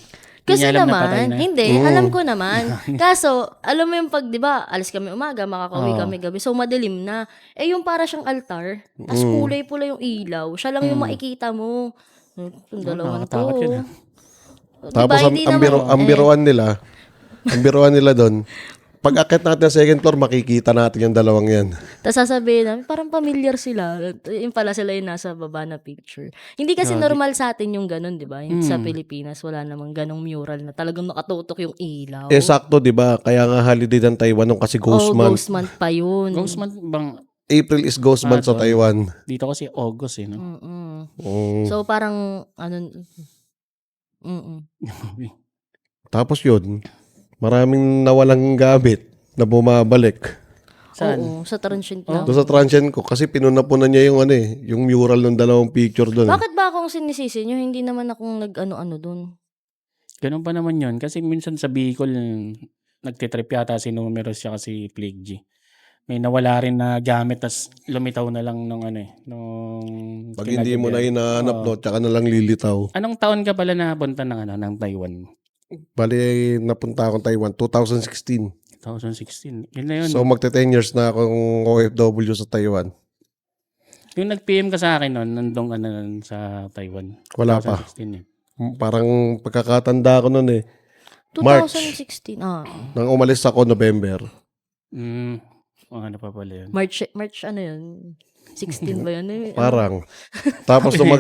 Kasi Hindi niya alam na patay naman, na. hindi, alam ko naman. Kaso, alam mo yung di ba, alis kami umaga, makakauwi kami gabi. So, madilim na. Eh, yung para siyang altar, tas kulay-pula yung ilaw, siya lang yung makikita mo. Yung dalawang nakakatakot to. yun, Diba, Tapos hindi naman, ang biruan nila doon, pag akit natin sa second floor, makikita natin yung dalawang yan. tas sasabihin namin, parang familiar sila. Yung pala sila yung nasa baba na picture. Hindi kasi normal sa atin yung ganun, di ba? Yung sa Pilipinas, wala namang ganong mural na talagang nakatutok yung ilaw. Eh, sakto, di ba? Kaya nga holiday ng Taiwan nung kasi Ghost Month. Ghost month pa yun. Ghost month bang April is Ghost Month sa Taiwan. dito kasi August no? So, parang, Tapos yun, maraming nawalang gamit na bumabalik. Saan? Oo, sa transient lang. Doon sa transient ko, kasi pinuna-puna niya yung yung mural ng dalawang picture doon. Bakit ba akong sinisisi nyo? Hindi naman akong nag-ano-ano dun. Ganun pa naman yun. Kasi minsan sa Bicol, nagtitrip yata si Numeros siya kasi Plague G. May nawala rin na gamit tas lumitaw na lang nung nung Pag hindi mo na hinahanap, no, tsaka na lang lilitaw. Anong taon ka pala napunta ng Taiwan? Bali, napunta akong Taiwan, 2016. 2016. Yun na yun. So, magte-10 years na akong OFW sa Taiwan. Yung nag-PM ka sa akin noon, nandun ka na sa Taiwan. Wala pa. 2016 yun. Parang pagkakatanda ko noon March. 2016. Nang umalis ako, November. Ano pa pala yun? March ano yun? 16 ba yun? Parang. Tapos nung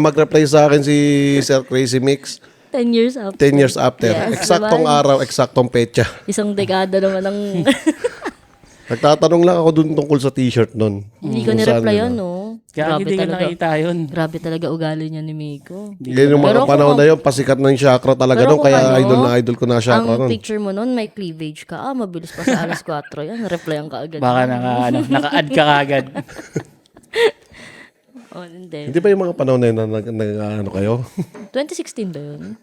mag-reply sa akin si Sir Crazy Mix, 10 years after. 10 years after. Yes, Eksaktong diba? araw, eksaktong petsa. Isang dekada naman ang... Nagtatanong lang ako dun tungkol sa t-shirt nun. Hindi ko Kung saan ni-reply nila. yun, no? Kaya hindi ka nakita yun. Grabe talaga ugali niya ni Miko. Yan yung mga Pero panahon kung- na yun, pasikat ng chakra talaga Pero nun. kung Kaya ano, idol ko na chakra Ang nun. picture mo nun, may cleavage ka. Mabilis pa sa alas 4 yan. Replyan ka agad. Baka naka-add ka kagad. Hindi. Hindi ba yung mga panahon na yun na ano kayo? 2016 ba yun?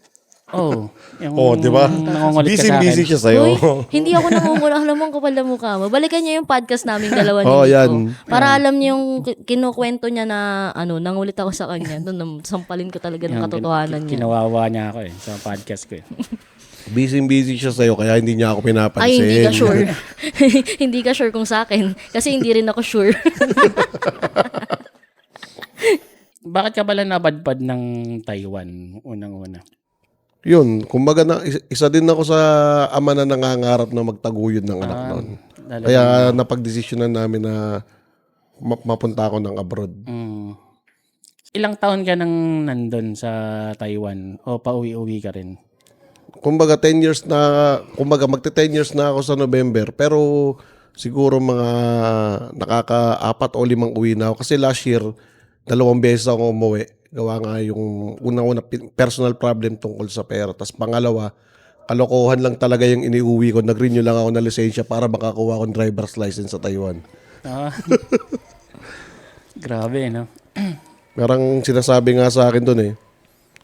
Oh, di ba? Nangungulit ka sa akin. Busy siya sa'yo. Uy, hindi ako nangungula. Alam mo ang kapal na mukha mo. Balikan niyo yung podcast namin dalawa ni Oh, Nico. yan. Para alam niyo yung kinukwento niya na nangulit ako sa kanya. Doon, sampalin ko talaga ng katotohanan niya. Kinawawa niya ako sa podcast ko. Busy siya sa'yo, kaya hindi niya ako pinapansin. Ay, hindi ka sure. Hindi ka sure kung sa akin. Kasi hindi rin ako sure. Bakit ka pala nabadbad ng Taiwan unang-una? Yun, kumbaga isa din ako sa ama na nangangarap na magtaguyod ng anak noon. Kaya napagdesisyonan namin na mapunta ako ng abroad. Ilang taon ka nang nandun sa Taiwan o pauwi-uwi ka rin? Kumbaga magte-10 years na ako sa November, pero siguro mga nakaka-4 o 5 uwi na ako. Kasi last year, 2 beses ako umuwi. Gawa nga yung unang-una personal problem tungkol sa pera. Tapos pangalawa, kalokohan lang talaga yung iniuwi ko. Nag-renew lang ako ng lisensya para makakuha akong driver's license sa Taiwan. Grabe, no? Parang sinasabi nga sa akin doon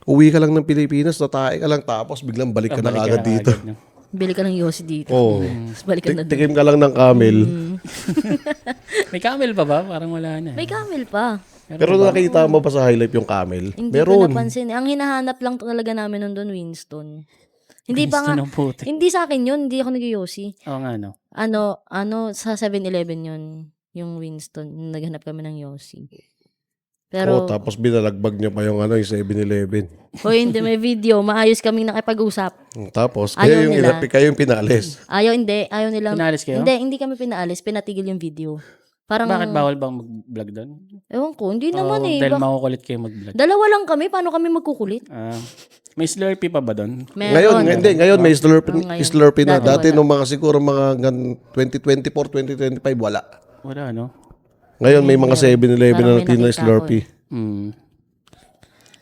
uwi ka lang ng Pilipinas, tatae ka lang, tapos biglang balik ka na agad dito. no? Bili ka ng Yossi dito. Oo. Tapos balik ka na doon. Tikim ka lang ng camel. May camel pa ba? Parang wala na. May camel pa. Pero nakita mo ba sa highlight yung camel? Hindi Meron. ko napansin. Ang hinahanap lang talaga namin nandun, Winston. Hindi pa nga. Gusto ng puti. Hindi sa akin yun. Hindi ako nag-Yossi. Oo nga, no? Sa 7-Eleven yun. Yung Winston. Naghanap kami ng Yossi. Pero, Tapos binalagbag niya pa yung yung 7-Eleven. hindi may video. Maayos kaming nakipag-usap. Tapos, Ayaw nila. kayo yung pinalis. Ayaw, hindi. Ayaw nilang. Pinalis kayo? Hindi kami pinaalis. Pinatigil yung video. Parang, Bakit bawal bang mag-vlog doon? ewan ko, hindi O naman eh. dahil makukulit kayo mag-vlog? Dalawa lang kami, paano kami magkukulit? May Slurpee pa ba doon? Ngayon, Meron. hindi, ngayon may Slurpee, ngayon. Slurpee na. Dati Dati wala. nung mga siguro mga 2024, 2025, wala. Wala, no? Ngayon may mga 7-Eleven Parang na may natin na nakita Slurpee. Hmm.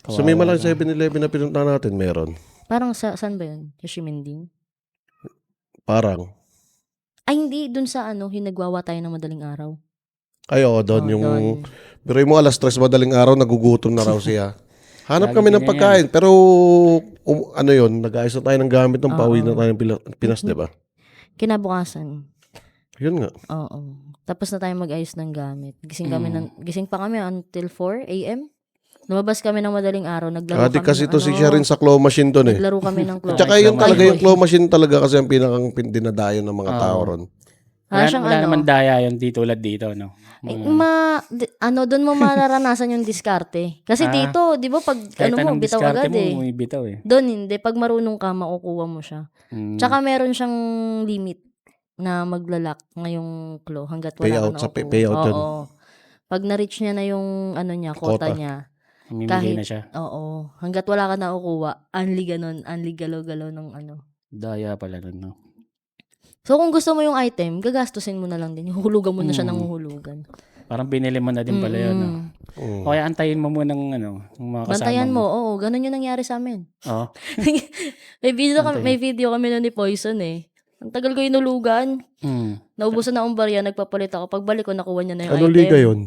So may malang 7-Eleven na pinunta natin, meron. Parang saan ba yun? Yoshiminding? Parang. Ay, hindi. Dun sa hinagwawa tayo ng madaling araw. Ay, oo, doon yung... Doon. Pero mo alas 3 madaling araw, nagugutom na raw siya. Hanap Lagi kami ng ganyan pagkain. Pero ano yun, nag-ayos na tayo ng gamit ng pauwi na tayo ng Pinas, di ba? Kinabukasan. Yun nga. Oo. Tapos na tayo mag-ayos ng gamit. Gising pa kami until 4 a.m. Lumabas kami ng madaling araw. Naglaro Ate kami kasi ng to si Sharon sa claw machine doon eh. Naglaro kami ng claw. Tsaka yun Ay, talaga boy. yung claw machine talaga kasi ang pinakang dinadayo ng mga tao ron. Wala siyang Wala naman daya yun tulad dito, no? doon mo mararanasan yung diskarte. Kasi dito, di ba pag Kahit mo, anong bitaw diskarte agad mo, eh. may bitaw eh. Doon hindi. Pag marunong ka, makukuha mo siya. Tsaka meron siyang limit na maglalak ngayong claw hanggat wala Payout, ka sa nakukuha. payout yun. Oo. Pag na-reach niya na yung quota Quota. niya, Mamimigay na siya. oo, hanggat wala ka nakukuha, unli ganon, unli galaw-galaw ng Daya pala nun, no? So, kung gusto mo yung item, gagastusin mo na lang din. Huhulugan mo na siya ng huhulugan. Parang binili mo na din pala yun, no? O kaya antayin mo muna ng mga kasama Bantayan mo, oo, ganun yung nangyari sa amin. Oo. May video kami nun ni Poison eh. Ang tagal ko inulugan. Naubusan na akong barya, nagpapalit ako. Pagbalik ko, nakuha niya na yung Anong item. liga yun?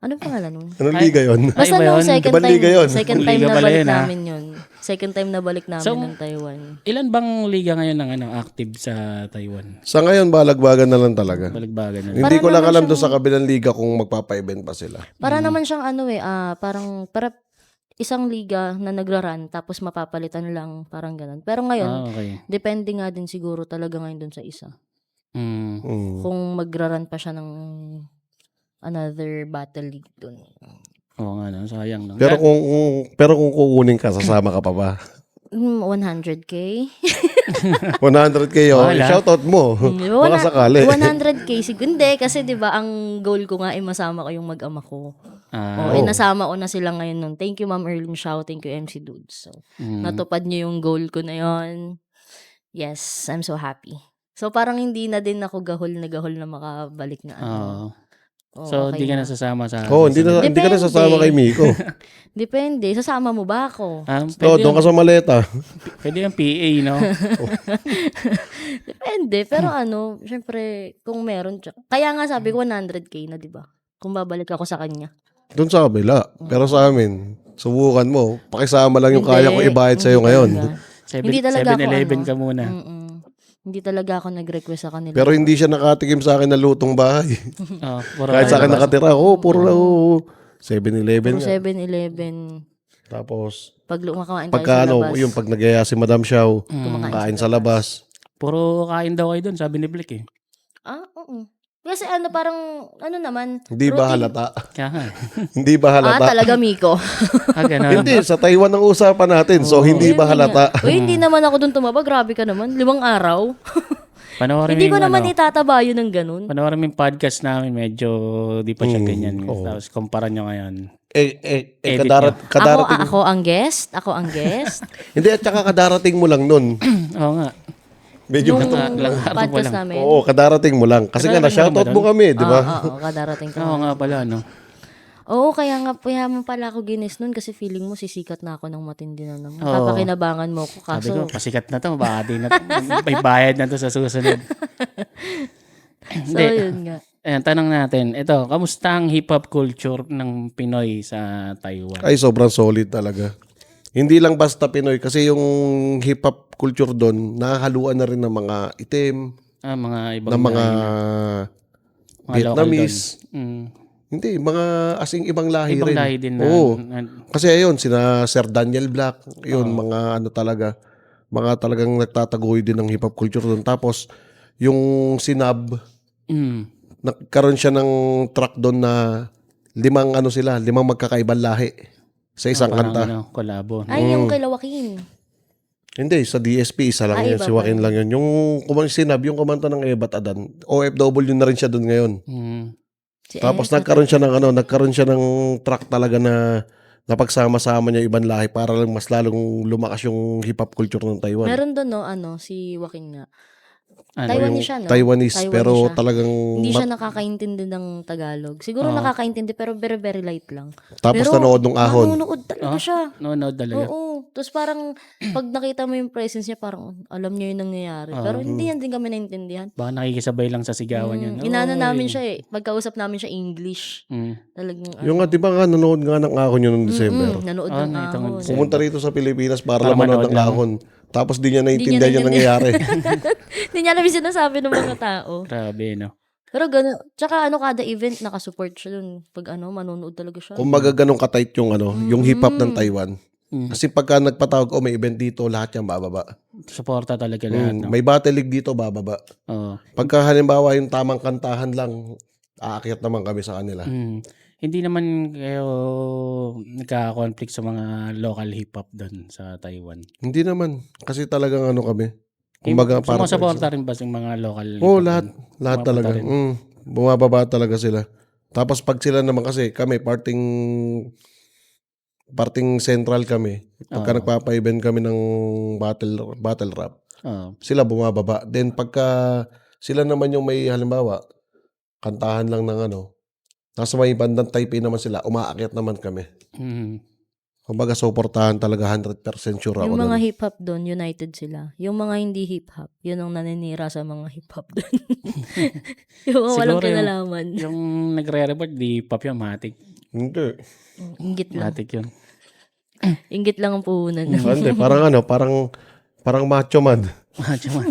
Anong pangalan nun? Anong liga yun? Basta iba nung yun? Ibang liga yun. second Ibang time liga na pala balik yun, namin yun. Second time na balik namin So, ng Taiwan. Ilan bang liga ngayon ng active sa Taiwan? Sa ngayon, balagbagan na lang talaga. Baligbagan na. Hindi ko lang naman alam doon sa kabilang liga kung magpapa-event pa sila. Para naman siyang para isang liga na nagraran tapos mapapalitan lang, parang ganun. Pero ngayon, Okay. depende nga din siguro talaga ngayon dun sa isa. Kung magraran pa siya ng another battle league dun. Oo nga, no? Sayang, no? Pero kung kukunin ka, sasama ka pa ba? 100K? 100K yun. Wala. Shoutout mo. Baka sakali. 100K siguro. Hindi, kasi di ba ang goal ko nga ay masama ko yung mag-ama ko. Nasama ko na sila ngayon nun. Thank you, Ma'am Erlyn Shaw. Thank you, MC Dudes. So, natupad niyo yung goal ko na yon. Yes, I'm so happy. So, parang hindi na din ako gahol na makabalik na So, okay di ka na. nasasama sa... Hindi ka na sasama kay Miko. Depende. Sasama mo ba ako? Doon ka sa maleta. Pwede yung PA, no? Depende. Pero syempre, kung meron siya. Kaya nga sabi ko 100K na, di ba? Kung babalik ako sa kanya. Doon sa kabila. Pero sa amin, subukan mo. Pakisama lang yung Hindi, kaya ko ibayad sa'yo hindi ngayon. talaga. Hindi talaga ako, 7-Eleven ka muna. Hindi talaga ako nag-request sa kanila. Pero hindi siya nakatikim sa akin ng lutong bahay. Kahit sa akin nakatira, puro 7-Eleven. Puro 7-Eleven. Tapos, Pag kumakain tayo pagka sa labas. yung pag nagaya si Madam Xiao, kain sa labas. Puro kain daw kayo doon, sabi ni Blick eh. Oo. Kasi parang, naman. Hindi ba routine. halata? Kaya nga. Hindi ba halata? Talaga, Miko. Ganun. Hindi, sa Taiwan ang usapan natin. So, hindi ba halata? Uy, hindi naman ako dun tumaba. Grabe ka naman. 5 araw. Panoorin Hindi mo ko yung naman itataba yun ng ganun. Panoorin mo yung podcast namin, medyo di pa siya ganyan. Tapos kumpara nyo ngayon. Edit kadarating. Ako ang guest. Hindi, at saka kadarating mo lang nun. Oo nga. Medyo Nung lang podcast namin. Oo, kadarating mo lang. Kasi nga, na-shoutout mo kami, di ba? Oo, kadarating ka. Oo nga pala, no? Oo, kaya mo pala ako ginis nun kasi feeling mo sisikat na ako ng matindi na naman. Oo. Papakinabangan mo ko. Sabi ko, Kaso, pasikat na to, baka di na may bayad na to sa susunod. so yun nga. Ayan, tanong natin, ito, kamusta ang hip-hop culture ng Pinoy sa Taiwan? Ay, sobrang solid talaga. Hindi lang basta Pinoy kasi yung hip-hop culture doon, nahahaluan na rin ng mga itim, Mga ibang ng mga mga Vietnamese. local doon. Hindi, mga asing ibang lahi Ibang rin. lahi din na. Oo. Kasi ayun, sina Sir Daniel Black, yun, mga talaga, mga talagang nagtatagoy din ng hip-hop culture doon. Tapos, yung Sinab, nagkaroon siya ng track doon na 5 magkakaibang lahi sa isang kanta. Kolabo. Ay, yung kay Lawakin. Hindi, sa DSP, isa lang yun. iba Si Joaquin lang yun. Yung Sinab, yung kumanta ng Ebat Adan, OFW na rin siya doon ngayon. Si Tapos Esa nagkaroon siya ng nagkaroon siya ng track talaga na napagsama-sama niya ibang lahi para lang mas lalong lumakas yung hip hop culture ng Taiwan. meron do'n 'no, si Joaquin nga. Ano? Taiwanese Yung siya 'no? Taiwanese, Taiwanese pero siya. talagang Hindi siya nakakaintindi ng Tagalog. Siguro Oo. nakakaintindi pero very, very light lang. tapos Pero nanood ng ahon. nanonood talaga siya. Nanonood talaga. Oo. Tapos parang 'pag nakita mo yung presence niya parang alam niya yung nangyayari. Pero hindi yan din kami naintindihan. Baka nakikisabay lang sa sigawan yan. Inaano Oy. namin siya eh. Pagkausap namin siya English. Talagang Yung nga, di ba nga, nanood nga ng ahon yun noong December. nanood Ah, ng itong ahon. December. Pumunta rito sa Pilipinas para Para lang manood manood ng lang. ahon. Tapos di niya naintindihan yung nangyayari. Hindi niya alam yung sinasabi ng mga tao. Grabe, no? Pero gano'n. Tsaka kada event nakasupport siya dun. Pag manonood talaga siya. Kumbaga ganun ka-tight yung yung hip hop ng Taiwan. Mm. Kasi pagka nagpatawag, may event dito, lahat yan bababa. Suporta talaga lahat, no? May battle league dito, bababa. Oo. Pagka halimbawa yung tamang kantahan lang, aakyat naman kami sa kanila. Hindi naman kayo nagka-conflict sa mga local hip-hop doon sa Taiwan. Hindi naman. Kasi talagang kami. Kumbaga parang... Sumusuporta rin ba yung mga local Oo, hip-hop lahat. doon? Lahat Pumapunta talaga. rin. Bumababa talaga sila. Tapos pag sila naman kasi, kami, parting central kami. Pagka nagpapa-event kami ng battle rap, Oo. sila bumababa. Then pagka sila naman yung may halimbawa, kantahan lang ng nasa may bandang Taipei naman sila, umaakyat naman kami. Kumbaga, suportahan talaga 100% sure ako. Yung mga dun. hip-hop doon, united sila. Yung mga hindi hip-hop, yun ang naninira sa mga hip-hop doon. Yung mga walang Siguro kinalaman. Yung nagre-report, di hip-hop yung matik. Hindi. Inggit lang. Matik yun. Inggit lang ang puhunan. Hindi, parang macho man. Macho man.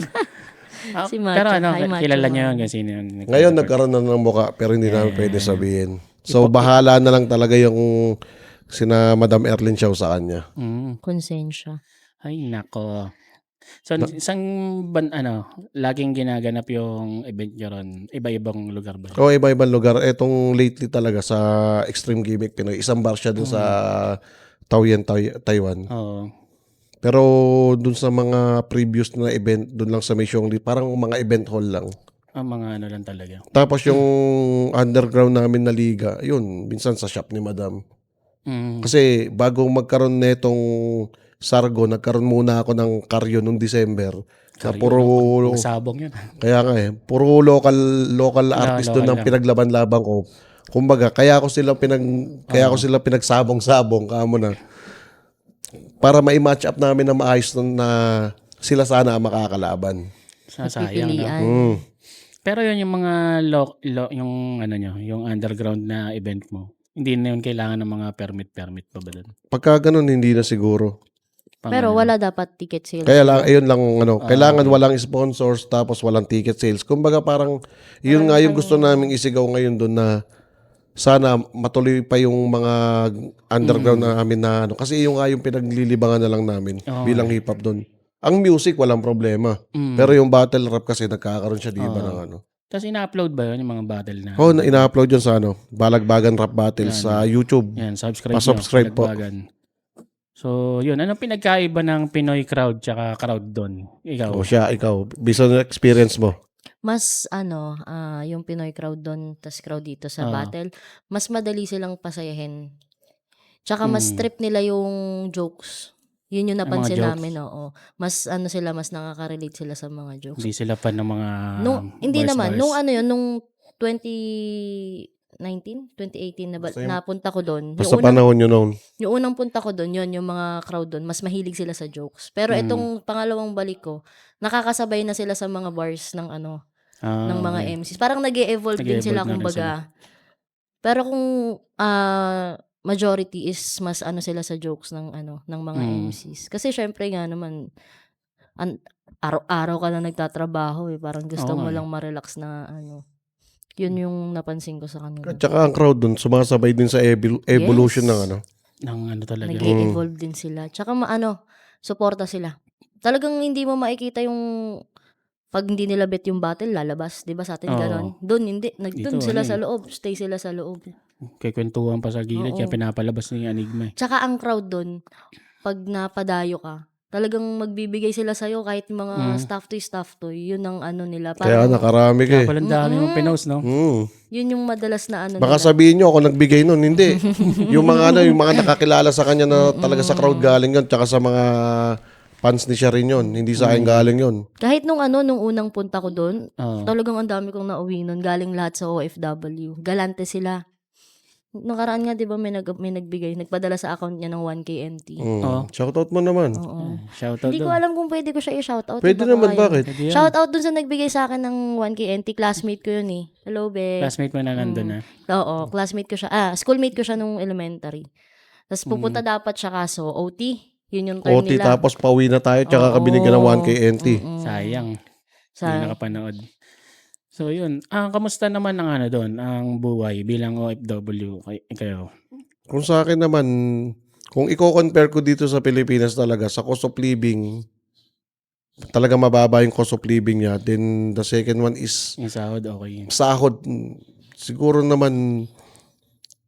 Si Macho. Pero Hi, Macho kilala Man. niyo yun kasi yun. Ngayon, nagkaroon na ng muka, pero hindi namin pwede sabihin. So, bahala na lang talaga yung sina Madam Erlyn Chow sa kanya. Konsensya. Ay, nako. So, isang laging ginaganap yung event nyo ron? Iba-ibang lugar ba? O, iba-ibang lugar. Etong lately talaga sa Extreme Gimmick Pinoy. Isang bar siya dun sa Taoyuan, Taiwan. Oo. Pero dun sa mga previous na event, dun lang sa Mission Lee, parang mga event hall lang. Ang mga lang talaga. Tapos yung underground namin na liga, yun, minsan sa shop ni Madam. Kasi bago magkaroon netong Sargo, nagkaroon muna ako ng Karyo nung December. Na puro, Sabong yun. kaya nga puro local artist doon ang pinaglaban-laban ko. Kumbaga, kaya ko sila pinagsabong-sabong kamo na. Para ma-match up namin na maayos na sila sana ang makakalaban. Sasayang. No? Pipilian. Pero yun yung mga yung underground na event mo. Hindi na yun kailangan ng mga permit pa ba doon? Pagka ganun, hindi na siguro. Pero wala dapat ticket sales. Kaya lang, ayun lang, kailangan walang sponsors tapos walang ticket sales. Kumbaga parang, yun nga yung gusto naming isigaw ngayon doon na sana matuloy pa yung mga underground namin na kasi yung nga yung pinaglilibangan na lang namin bilang hip-hop doon. Ang music, walang problema. Pero yung battle rap kasi nagkakaroon siya, di ba, ng Tapos ina-upload ba yun yung mga battle na? Oo, ina-upload yun sa Balagbagan Rap Battle sa YouTube. Yan, subscribe Pa-subscribe nyo, po. Balagbagan. So, yun. Anong pinagkaiba ng Pinoy crowd tsaka crowd doon? Ikaw? O siya, ikaw, based on experience mo. Mas yung Pinoy crowd doon, tas crowd dito sa battle, mas madali silang pasayahin. Tsaka mas trip nila yung jokes. Yun yung napansin jokes. namin, oo. Mas mas nakaka-relate sila sa mga jokes. Hindi sila pa ng mga Hindi bars, naman. bars. Nung 2018 napunta ko doon. Basta panahon yun noon. Yung unang punta ko doon, yung mga crowd doon, mas mahilig sila sa jokes. Pero itong pangalawang balik ko, nakakasabay na sila sa mga bars ng ng mga MCs. Parang nag-e-evolve din sila, Nag-e-evolve na rin kumbaga. Pero kung majority is mas sila sa jokes ng mga MCs. Kasi syempre nga naman, araw-araw ka na nagtatrabaho Parang gusto mo lang ma-relax na Yun yung napansin ko sa kanila. At saka ang crowd dun, sumasabay din sa evolution ng Ng talaga. Nag-e-evolve din sila. Tsaka suporta sila. Talagang hindi mo makikita yung pag hindi nila bet yung battle, lalabas. Diba sa atin ganon? Doon hindi. Doon sila sa loob. Stay sila sa loob. Kikwentuhan pa sa gilid, kaya pinapalabas ni Enigma. Tsaka ang crowd doon, pag napadayo ka, Talagang magbibigay sila sa'yo kahit mga Mm. stuff toy. Yun ang ano nila. Kaya Parang, nakarami ka Kaya eh. pala ang dami mong pinost, no? yun yung madalas na ano Baka nila. sabihin nyo ako nagbigay nun. Hindi. yung mga nakakilala sa kanya na talaga sa crowd galing yun, tsaka sa mga fans ni siya rin yun. Hindi sa akin galing yun. Kahit nung unang punta ko doon, Oo. talagang ang dami kong nauwi nun. Galing lahat sa OFW. Galante sila. Nakaraan nga, di ba, may nagbigay. Nagpadala sa account niya ng 1K NT. Oo. Shoutout mo naman. Oo. Shoutout Hindi ko doon. alam kung pwede ko siya i-shoutout. Pwede Baka naman, kaya. bakit? Pwede yan. Shoutout dun sa nagbigay sa akin ng 1K NT. Classmate ko yun eh. Hello, be. Classmate mo na nandun, ha? Oo, classmate ko siya. Schoolmate ko siya nung elementary. Tapos pupunta dapat siya kaso OT. Yun yung term OT nila. tapos pauwi na tayo, tsaka Oo. ka binigyan ng 1K NT. Sayang. Sa, Hindi nakapanood. So, yun. Kamusta naman ang ano doon, ang buhay bilang OFW kayo? Kung sa akin naman, kung i-compare ko dito sa Pilipinas talaga, sa cost of living, talaga mababa yung cost of living niya. Then the second one is Yung sahod, okay. sahod. Siguro naman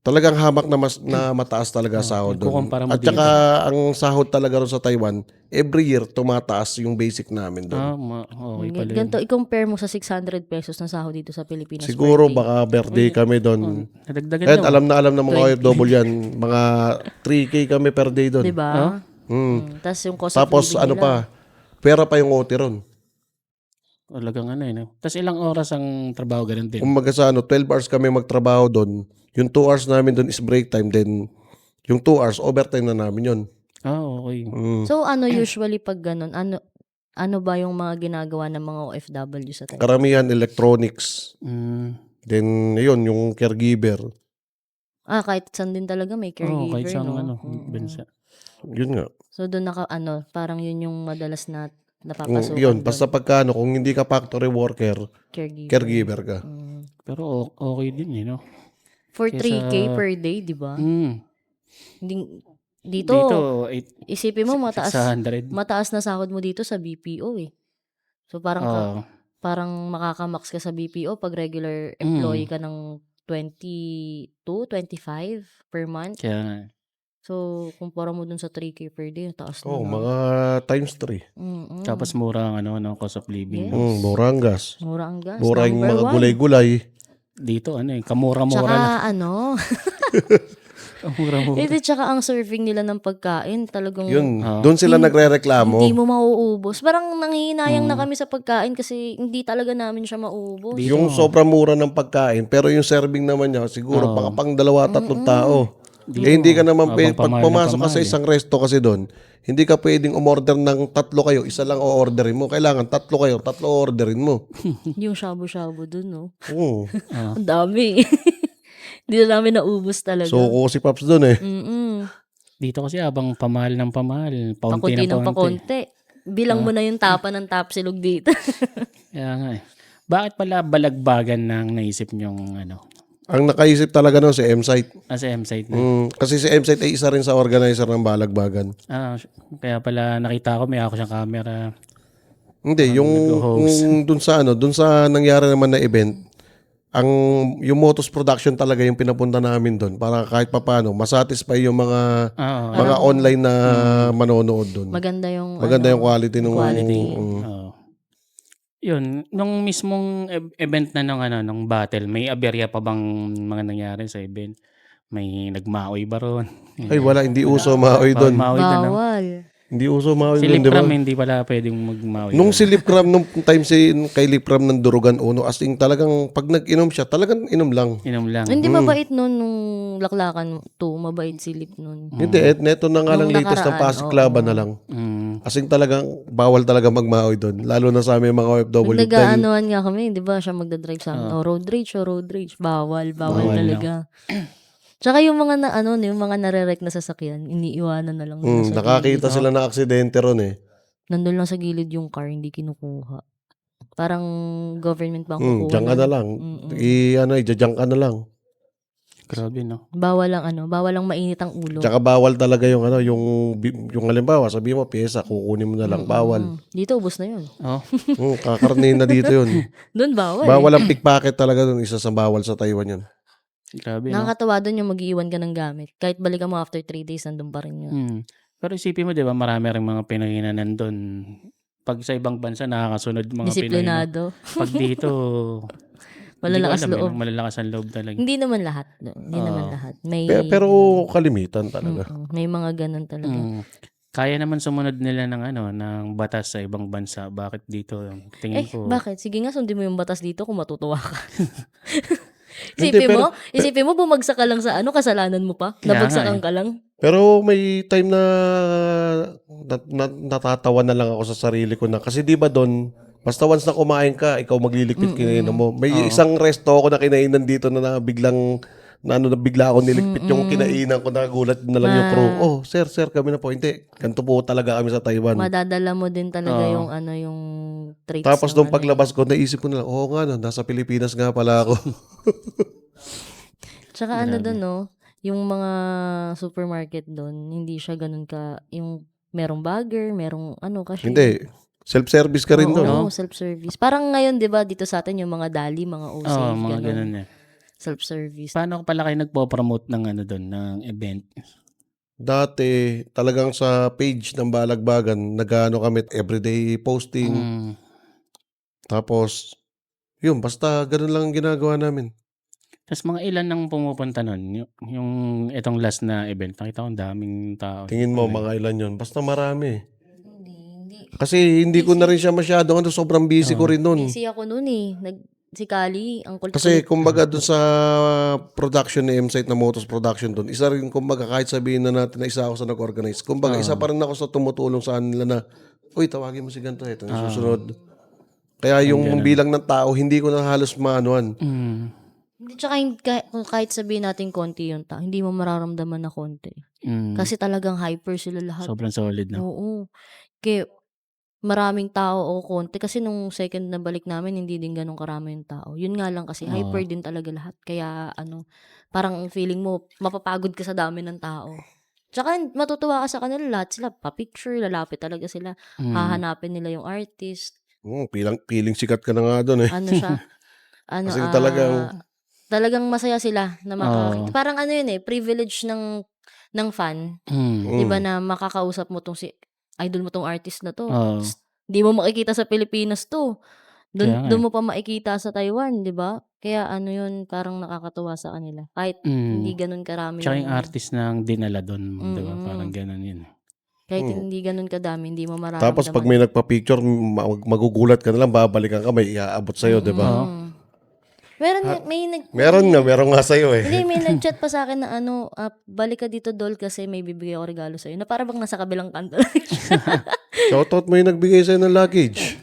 talagang hamak na mataas talaga sahod doon. kukumpara mo At dito. saka ang sahod talaga ron sa Taiwan, every year tumataas yung basic namin doon. Okay pala yun. ganito, i-compare mo sa 600 pesos na sahod dito sa Pilipinas. Siguro per day. baka birthday kami doon. Nadagdagan Kahit daw. alam ng mga OFW yan, mga 3K kami per day doon. Diba? Tapos yung cost of Tapos living ano nila. pa, pera pa yung OT ron. Talagang ano eh. No? Tapos ilang oras ang trabaho ganun din? Kumbaga sa 12 hours kami magtrabaho doon. Yung 2 hours namin doon is break time. Then, yung 2 hours, overtime na namin yun. Okay. So ano usually pag ganun, ano ba yung mga ginagawa ng mga OFW sa Taiwan? Karamihan electronics. Mm. Then, yun, yung caregiver. Kahit saan din talaga may caregiver, kahit saan no? bansa. Yun nga. So doon parang yun yung madalas na napapasukan Yun, doon. basta pagkano, kung hindi ka factory worker, Caregiver. caregiver ka. Pero okay din eh, no? For Kesa- 3K per day, di ba? Dito, Dito, isipin mo mataas 600. na sahod mo dito sa BPO eh. So parang Oo. parang makakamax ka sa BPO pag regular employee ka ng 22, 25 per month. Kaya nga. So kumpara mo dun sa 3K per day, taas na. Oh, no? mga times 3. Tapos mura ang no, cost of living. Yes. no? Mura ang gas. Mura ang gas. Mura yung Number mga one. gulay-gulay. Dito, kamura-mura Tsaka lang. Kamura-mura. tsaka ang serving nila ng pagkain, talagang Yun, doon sila nagre-reklamo. hindi mo mauubos. Parang nanghihinayang na kami sa pagkain kasi hindi talaga namin siya mauubos. Dito, Yung sobrang mura ng pagkain, pero yung serving naman niya, siguro pang 2-3 tao. Hindi ka naman Habang pag pamahal na pumasok ka sa pamahal, isang resto kasi doon, hindi ka pwedeng umorder ng 3 kayo, isa lang o-orderin mo. Kailangan 3 kayo, 3 orderin mo. Yung shabu-shabu dun, no? Oo. Ang dami. Hindi na namin naubos talaga. So, ko si Paps doon eh. dito kasi habang pamahal ng pamahal, paunti Pakunti ng ng paunti. pakunti. Bilang mo na yung tapa ng tapsilog dito. Kaya nga eh. Bakit pala balagbagan ng naisip nyong Ang nakaisip talaga nun si M-Site. sa M-site na? Kasi si M-Site ay isa rin sa organizer ng Balagbagan. Kaya pala nakita ko may ako siyang camera. Hindi, yung nag-host. dun sa nangyari naman na event, yung Motos Production talaga yung pinapunta namin doon para kahit papaano masatisfy yung mga online na manonood doon. Maganda yung quality ng Quality. Yun, nung mismong event na nung battle, may aberya pa bang mga nangyari sa event? May nagmaoy ba ron? Ay wala, hindi uso maoy doon. Maoy na, no? bawal. Hindi uso maoy Si doon, di ba? Lipram hindi pala pwedeng magmaoy. Nung si Lipram, nung time kay Lipram ng Durugan Uno, as in talagang pag nag-inom siya, talagang inom lang. Inom lang. Hindi mabait nun nung laklakan to. Mabait si Lip nun. Hindi, neto na nga lang Nung latest ng nakaraan, Pasiklaban na lang. Mm. As in talagang bawal talaga magmaoy doon. Lalo na sa aming mga OFW. Dahil Nag-aanoan nga kami, di ba? Siya magdadrive sa amin. Road rage. Bawal talaga. Tsaka yung mga yung mga narerek na sasakyan, iniiwanan na lang nila sa nakakita sila na aksidente ron eh. nandun lang sa gilid yung car, hindi kinukuha. Parang government bang kukuha Diyan ka na lang. I-diyan ka na lang. Grabe, no? Bawal lang mainit ang ulo. Tsaka bawal talaga yung yung halimbawa, sabi mo, pyesa, kukunin mo na lang. Bawal. Dito, ubos na yun. Oh. Kakarnihin na dito yun. Doon bawal. Bawal ang pickpocket talaga dun. Isa sa bawal sa Taiwan yun. Grabe, no? Nakakatawa doon yung mag-iiwan ka ng gamit. Kahit balikan mo after 3 days, nandun pa rin yun. Pero isipin mo 'di ba marami ring mga Pinoy na nandun. 'Pag sa ibang bansa nakakasunod mga Pinoy 'no. Disiplinado. 'Pag dito, hindi ko Malalakas alam, loob. malalakas ang loob talaga. Hindi naman lahat, 'no, hindi naman Oo. lahat. May Pero kalimitan talaga. may mga gano'n talaga. Kaya naman sumunod nila ng ng batas sa ibang bansa. Bakit dito tingin ko Bakit? Sige nga, sundin mo yung batas dito kung matutuwa ka. Hindi, Isipin mo bumagsak ka lang sa kasalanan mo pa. Kaya nga Nabagsakan eh. ka lang. Pero may time na natatawa na lang ako sa sarili ko na kasi 'di ba doon basta once na kumain ka, ikaw magliligpit kinainan mo. May isang resto ako na kinainan dito na biglang na bigla ako niligpit yung kinainan ko, nagulat na lang yung crew. Oh, sir, kami na po. Hindi, ganito po talaga kami sa Taiwan. Madadala mo din talaga yung yung traits Tapos ng nung paglabas ko, naisip ko na lang, oo nga, no, nasa Pilipinas nga pala ako. Tsaka doon, no, yung mga supermarket doon, hindi siya ganun ka, yung merong bagger, merong kasi. Hindi, self-service ka rin doon. Oo, self-service. Parang ngayon, di ba, dito sa atin yung mga dali, mga mga ganun. ganun eh. Self-service. Paano pala kayo nagpo-promote ng doon, ng event? Dati, talagang sa page ng Balagbagan, nag-ano kami, everyday posting. Tapos, yun, basta ganun lang ang ginagawa namin. Tapos mga ilan nang pumupunta nun? Yung itong last na event, nakita ko ang daming tao. Tingin mo, mga ilan yun. Basta marami. Hindi. Kasi hindi ko na rin siya masyado, sobrang busy ko rin nun. Busy ako noon eh. Si Kali, ang kulit. Kasi kumbaga doon sa production ni M-Site na Motos Production doon, isa rin kumbaga kahit sabihin na natin na isa ako sa nag-organize, kumbaga isa pa rin ako sa tumutulong sa kanila na, uy, tawagin mo si ganito, ito yung susunod. Kaya yung bilang ng tao, hindi ko na halos maanuan. Hindi, tsaka kahit sabihin natin konti yung tao, hindi mo mararamdaman na konti. Kasi talagang hyper sila lahat. Sobrang solid na. Oo. Kaya maraming tao o konti. Kasi nung second na balik namin, hindi din ganun karami yung tao. Yun nga lang kasi hyper din talaga lahat. Kaya parang feeling mo, mapapagod ka sa dami ng tao. Tsaka matutuwa ka sa kanila, lahat sila pa-picture, lalapit talaga sila. Hahanapin nila yung artist. Feeling sikat ka na nga doon eh. Ano siya? Kasi talagang masaya sila na makakita. Parang yun eh, privilege ng fan. Di ba na makakausap mo tong idol mo tong artist na to. Di mo makikita sa Pilipinas to. Doon mo pa makikita sa Taiwan, di ba? Kaya yun, parang nakakatuwa sa kanila. Kahit hindi ganun karami. Tsaka yung artist na dinala doon, di ba? Parang ganun yun. Kahit hindi ganun kadami, hindi mo mararamdaman. Tapos pag may nagpa-picture, magugulat ka na lang, babalikan ka, may iaabot sa'yo, di ba? Meron nga sa'yo eh. Hindi, may nag-chat pa sa akin na balik ka dito, Dol, kasi may bibigay ako regalo sa'yo. Na para bang nasa kabilang kanto lang siya. Shoutout mo yung nagbigay sa'yo ng luggage.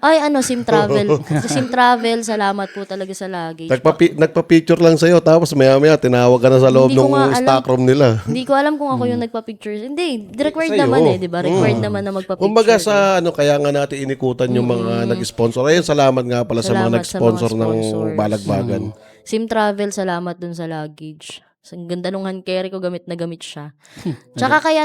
Ay, Sim Travel. Sa Sim Travel, salamat po talaga sa luggage. Nagpa-picture lang sa'yo, tapos maya-maya tinawag ka na sa loob Hindi ko ng nga alam. stock room nila. Hindi ko alam kung ako yung nagpa-picture. Hindi, required Sa'yo. naman di ba? Required naman na magpa-picture. Kumbaga sa kaya nga natin inikutan yung mga nag-sponsor. Ayun, salamat nga pala sa mga Salamat sa nag-sponsor mga ng sponsors. Balagbagan. Sim Travel, salamat dun sa luggage. Ang ganda nung hand carry ko, gamit na gamit siya. Tsaka kaya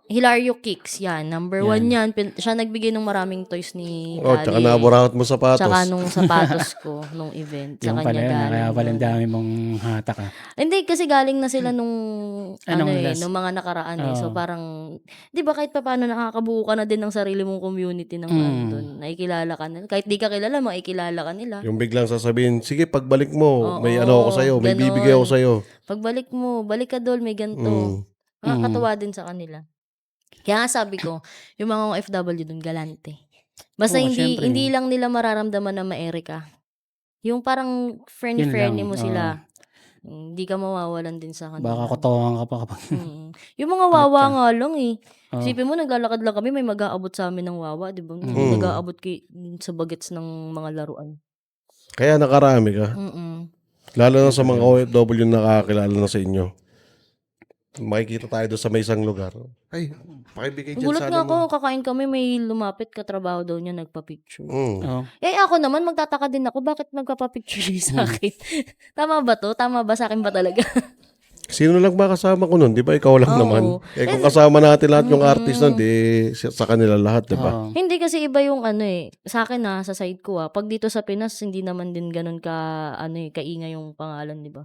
Hilario Kicks, yan. Number 1 yan. Siya nagbigay ng maraming toys ni Kali. Tsaka naburakot mo sapatos. Tsaka nung sapatos ko, nung event. Sa Yung kanya pala yun, galing. kaya pala ang dami mong hatak Hindi, kasi galing na sila nung last? nung mga nakaraan So parang, di ba kahit pa paano nakakabuo ka na din ng sarili mong community ng doon. Nakikilala ka nila. Kahit di ka kilala, makikilala ka nila. Yung biglang sasabihin, sige, pagbalik mo, may Oo, ako sa'yo, may ganon. bibigay ako sa'yo. Pagbalik mo, balik ka Dol, may ganito. Nakakatuwa din sa kanila. Kaya nga sabi ko, yung mga OFW dun, galante. Basta syempre. hindi lang nila mararamdaman na ma-ere ka. Yung parang friendly mo sila. Hindi ka mawawalan din sa kanila. Baka kotohan ka pa kapag... Yung mga wawa nga lang eh. Isipin mo, naglalakad lang kami, may mag-aabot sa amin ng wawa, di ba? Nag-aabot sa bagets ng mga laruan. Kaya nakarami ka. Lalo na sa mga OFW na nakakilala na sa inyo. Makikita tayo doon sa may isang lugar. Ay, pakibigay dyan Gulat sa nga ako, kakain kami, may lumapit katrabaho daw niya, nagpa-picture. Oh. Ako naman, magtataka din ako, bakit nagpapapicture siya sa akin? Tama ba to? Tama ba? Sa akin ba talaga? Sino lang ba kasama ko nun? Di ba ikaw lang Oo. naman? Kung kasama natin lahat yung artist nun, di sa kanila lahat, di ba? Hindi kasi iba yung sa akin sa side ko pag dito sa Pinas, hindi naman din ganun ka, kaingay yung pangalan, di ba?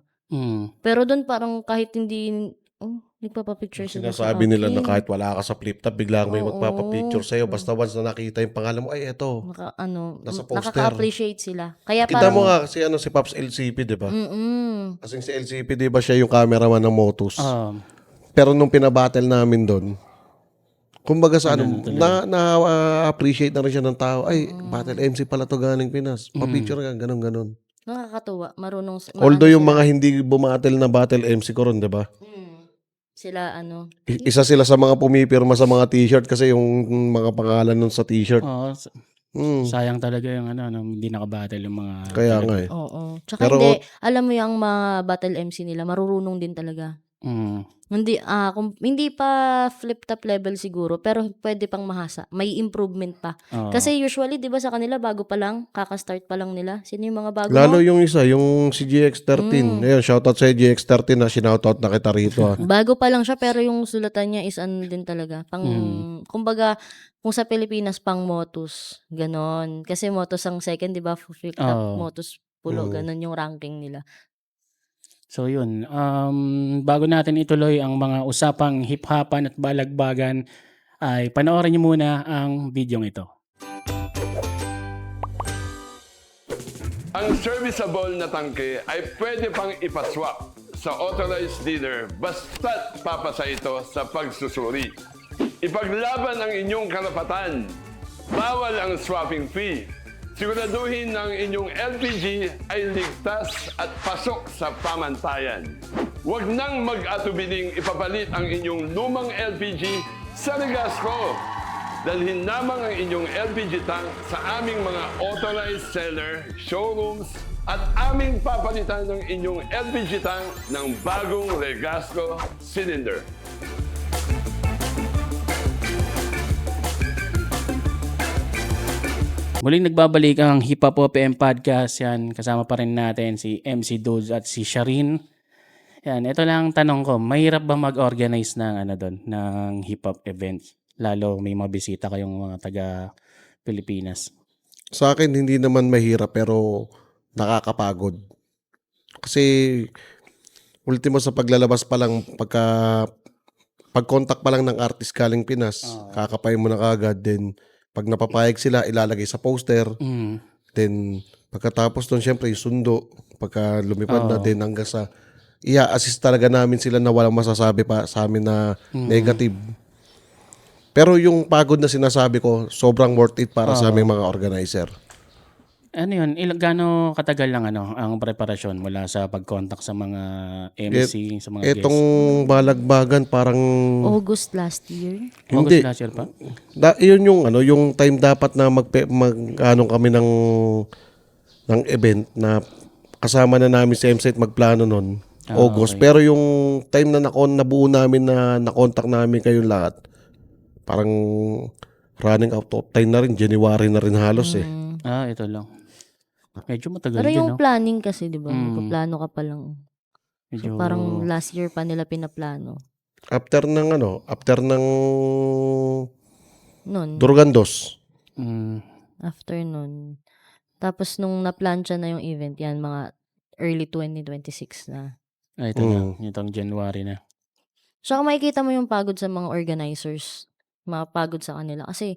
Pero doon parang kahit hindi Nagpapapicture sila sa Sinasabi nila na akin. kahit wala ka sa flip top, biglang may Oo. magpapapicture sa'yo. Basta once na nakita yung pangalan mo, ay eto. Nasa poster. Nakaka-appreciate sila. Kaya Kita mo parang, nga si Pops LCP, di ba? mm, Kasi si LCP, di ba siya yung cameraman ng Motus? Um, Pero nung pinabattle namin doon, kumbaga sa Ano na-appreciate na rin siya ng tao. Ay, battle MC pala to galing Pinas. Pa-picture ka, ganun. nakakatuwa. Marunong, Although yung sila. mga hindi bumattle na battle MC ko ron, di ba? Sila, Isa sila sa mga pumipirma sa mga t-shirt kasi yung mga pangalan nun sa t-shirt. oo, sayang talaga yung hindi nakabattle yung mga Kaya nga eh. oo. Tsaka Pero- hindi, alam mo yung mga battle MC nila, marurunong din talaga. Hindi pa flip top level siguro, pero pwede pang mahasa. May improvement pa. Oo. Kasi usually, di ba sa kanila, bago pa lang, kaka-start pa lang nila. Sino yung mga bago Lalo mo? yung isa, yung si GX13. Ayun, shoutout sa GX13 na sinoutout na kita rito. Bago pa lang siya, pero yung sulatan niya is din talaga. Kumbaga, kung sa Pilipinas, pang Motus. Ganon. Kasi Motus ang second, di ba? Flip top, Oo. Motus pulo. Ganon yung ranking nila. So yun, bago natin ituloy ang mga usapang hip-hopan at balagbagan, ay panoorin niyo muna ang videong ito. Ang serviceable na tangke ay pwede pang ipaswap sa authorized dealer basta't papasa ito sa pagsusuri. Ipaglaban ang inyong karapatan. Bawal ang swapping fee. Siguraduhin na ang inyong LPG ay ligtas at pasok sa pamantayan. Huwag nang mag-atubiling ipapalit ang inyong lumang LPG sa Regasco. Dalhin lamang ang inyong LPG tank sa aming mga authorized seller, showrooms, at aming papalitan ng inyong LPG tank ng bagong Regasco cylinder. Muling nagbabalik ang Hip Hop OPM Podcast. Yan, kasama pa rin natin si MC Dudes at si Sharin. Yan, ito lang ang tanong ko. Mahirap ba mag-organize ng ng hip hop events? Lalo may mga bisita kayong mga taga Pilipinas. Sa akin, hindi naman mahirap pero nakakapagod. Kasi ultimo sa paglalabas pa lang, pag-contact pa lang ng artist galing Pinas, kakapay mo na kagad. Then, pag napapayag sila, ilalagay sa poster. Then, pagkatapos doon, syempre, yung sundo. Pagka lumipad na din hanggang sa i-assist talaga namin sila na walang masasabi pa sa amin na negative. Pero yung pagod na sinasabi ko, sobrang worth it para sa aming mga organizer. Ano yun? Gaano katagal lang ang preparasyon mula sa pag-contact sa mga MC, sa mga Etong guests? balagbagan parang August last year. hindi. August last year pa? Yun yung yung time dapat na kami ng event na kasama na namin si MSET magplano noon. August. Okay. Pero yung time na nabuo namin na na-contact namin kayong lahat, parang running out of time na rin. January na rin halos eh. Ito lang. Medyo matagal Pero din, yung no? planning kasi, di ba? Magpaplano ka pa lang. Medyo, So, parang last year pa nila pinaplano. After ng Nun, Durugandos. after nun. Tapos nung na-plancha na yung event, yan, mga early 2026 na. ito na. Itong January na. So, makikita mo yung pagod sa mga organizers. Mapagod sa kanila. Kasi,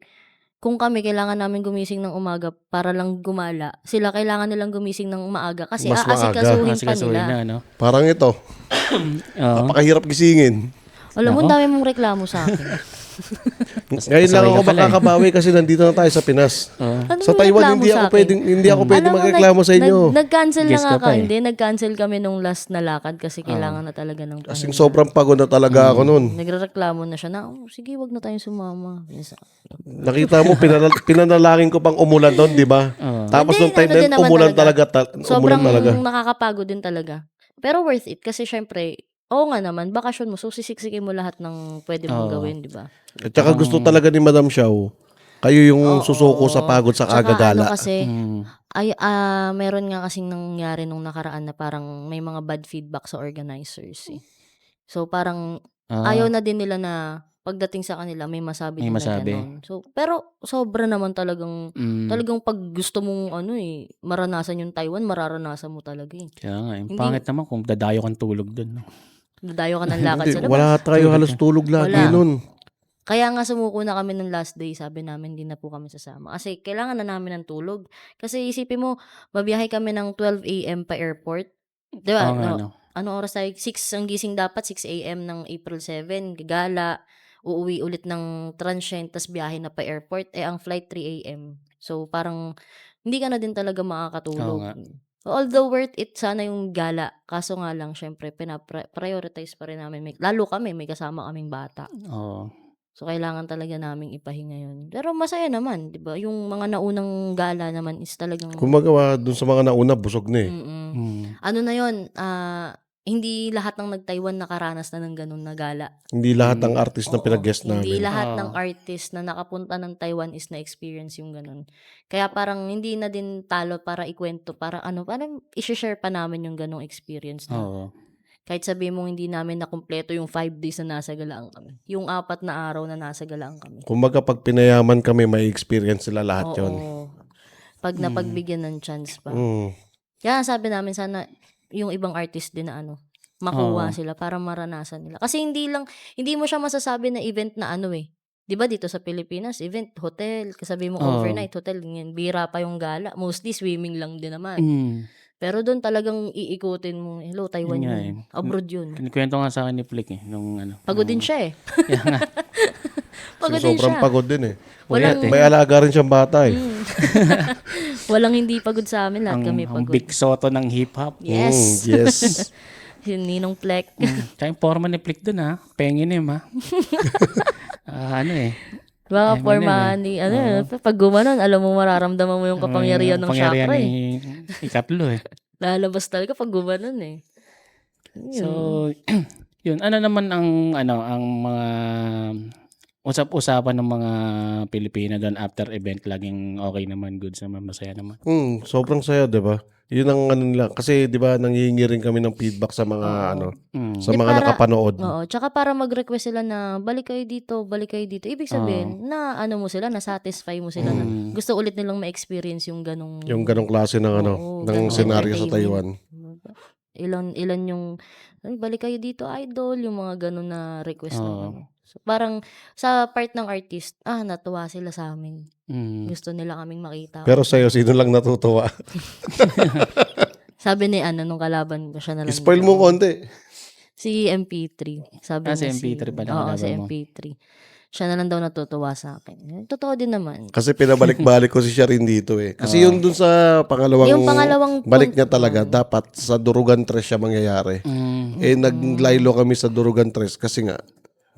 kung kami, kailangan namin gumising ng umaga para lang gumala. Sila, kailangan nilang gumising ng maaga. Kasi, Mas maaga. aasikasuhin pa Asikasuhin nila. na, no? Parang ito. Napakahirap gisingin. Alam mo, ang dami mong reklamo sa akin. Ngayon lang pasaway ako ka pala eh. makakabawi kasi nandito na tayo sa Pinas. Ano Sa mong Taiwan reklamo hindi sa ako akin? pwedeng Alam mo, magreklamo sa inyo. Nag-cancel na Guess nga ka pa eh. Hindi, nag-cancel kami nung last na lakad kasi kailangan na talaga ng Kasing sobrang pagod na talaga ako noon. Nagrereklamo na siya na, sige, wag na tayong sumama. Nakita mo pinanalangin ko pang umulan doon, di ba? Tapos Hindi, nung time ano na din yun, naman umulan talaga. talaga. Sobrang Umulan talaga. nakakapagod din talaga. Pero worth it kasi syempre, oo nga naman, bakasyon mo, so sisiksikin mo lahat ng pwede mong gawin, di ba? At saka gusto talaga ni Madam Xiao, kayo yung susuko sa pagod sa Tsaka kagagala. ano kasi, meron nga kasing nangyari nung nakaraan na parang may mga bad feedback sa organizers eh. So parang ayaw na din nila na pagdating sa kanila may masabi May din masabi. na gano'n. So, pero sobra naman talagang pag gusto mong maranasan yung Taiwan, mararanasan mo talaga eh. Kaya nga, yung pangit naman kung dadayo kang tulog doon. No? Dadayo ka ng lakad Hindi, sa labas. wala tayo halos tulog lagi Wala. nun. Kaya nga sumuko na kami ng last day, sabi namin hindi na po kami sasama. Kasi kailangan na namin ng tulog. Kasi isipin mo, babiyahe kami ng 12 a.m. pa airport. Di ba? Oo nga, no? Ano oras tayo? 6 ang gising dapat, 6 a.m. ng April 7. Gagala, uuwi ulit ng transient, tas biyahe na pa airport. Ang flight 3 a.m. So parang hindi ka na din talaga Oo makakatulog. nga. Although worth it sana yung gala. Kaso nga lang, syempre, prioritize pa rin namin. Lalo kami, may kasama kaming bata. Oo. So, kailangan talaga naming ipahinga yun. Pero masaya naman, di ba? Yung mga naunang gala naman is talagang... Kumbaga, dun sa mga nauna, busog na eh. Mm. Ano na yun, hindi lahat ng nag-Taiwan nakaranas na ng ganun na gala. Hindi lahat ng artist na Oo, pinag-guest hindi namin. lahat Oo. ng artist na nakapunta ng Taiwan is na-experience yung ganun. Kaya parang hindi na din talo para ikwento, parang i-share pa namin yung ganung experience na. Oo. Kahit sabihin mong hindi namin nakumpleto yung 5 days na nasa galaan kami. Yung 4 na araw na nasa galaan kami. Kumbaga, pag pinayaman kami, may experience sila lahat yun. Oo. Pag napagbigyan ng chance pa. Mm. Kaya sabi namin sana yung ibang artist din na makuha sila para maranasan nila. Kasi hindi mo siya masasabi na event na 'Di ba dito sa Pilipinas, event, hotel, kasabi mo Oo. overnight, hotel, ganyan. Bira pa yung gala. Mostly swimming lang din naman. Mm. Pero doon talagang iikutin mo, hello, Taiwan Yun nga yun. Abroad yun. Kinikwento nga sa akin ni Flick nung Pagod din siya eh. Kaya nga. Pagod din Sobrang siya. pagod din eh. Walang, May alaga rin siyang bata eh. walang hindi pagod sa amin. Lahat kami Ang pagod. Big Soto ng hip-hop. Yes. Yes. Yung Ninong Plek. Tsaka yung forma ni Flick dun Penginim Baka Ay, formahan ni, pag gumanon, alam mo mararamdaman mo yung kapangyarihan ng pangyarihan chakra eh. ni ikatlo Lalabas talaga pag gumanon eh. So, yun. Ano naman ang mga usap-usapan ng mga Pilipino doon after event? Laging okay naman, goods naman, masaya naman. Sobrang saya, 'di ba? Yun ang nila. Kasi 'di ba nanghihingi rin kami ng feedback sa mga sa Di, mga para- nakapanood. Oo, tsaka para mag-request sila na balik kayo dito. Ibig sabihin, na mo sila, na-satisfy mo sila na gusto ulit nilang ma-experience yung ganong... Yung ganong klase ng Oo, ng ganong senaryo sa entertainment. Taiwan. Ilan yung, balik kayo dito, idol, yung mga ganon na request. Oo. So, parang sa part ng artist, natuwa sila sa amin. Mm. Gusto nila kaming makita. Pero sa'yo, sino lang natutuwa? Sabi ni nung kalaban ko, siya na lang. Spoil daw. mo konti. Si MP3. Sabi Si niya MP3 pala Oo, kalaban si mo. MP3. Siya na lang daw natutuwa sa akin. Totoo din naman. Kasi pinabalik-balik ko si Sharin dito eh. Kasi yun dun sa pangalawang, Yung pangalawang balik niya talaga, dapat sa Durugan 3 siya mangyayari. Naglaylo kami sa Durugan 3 kasi nga,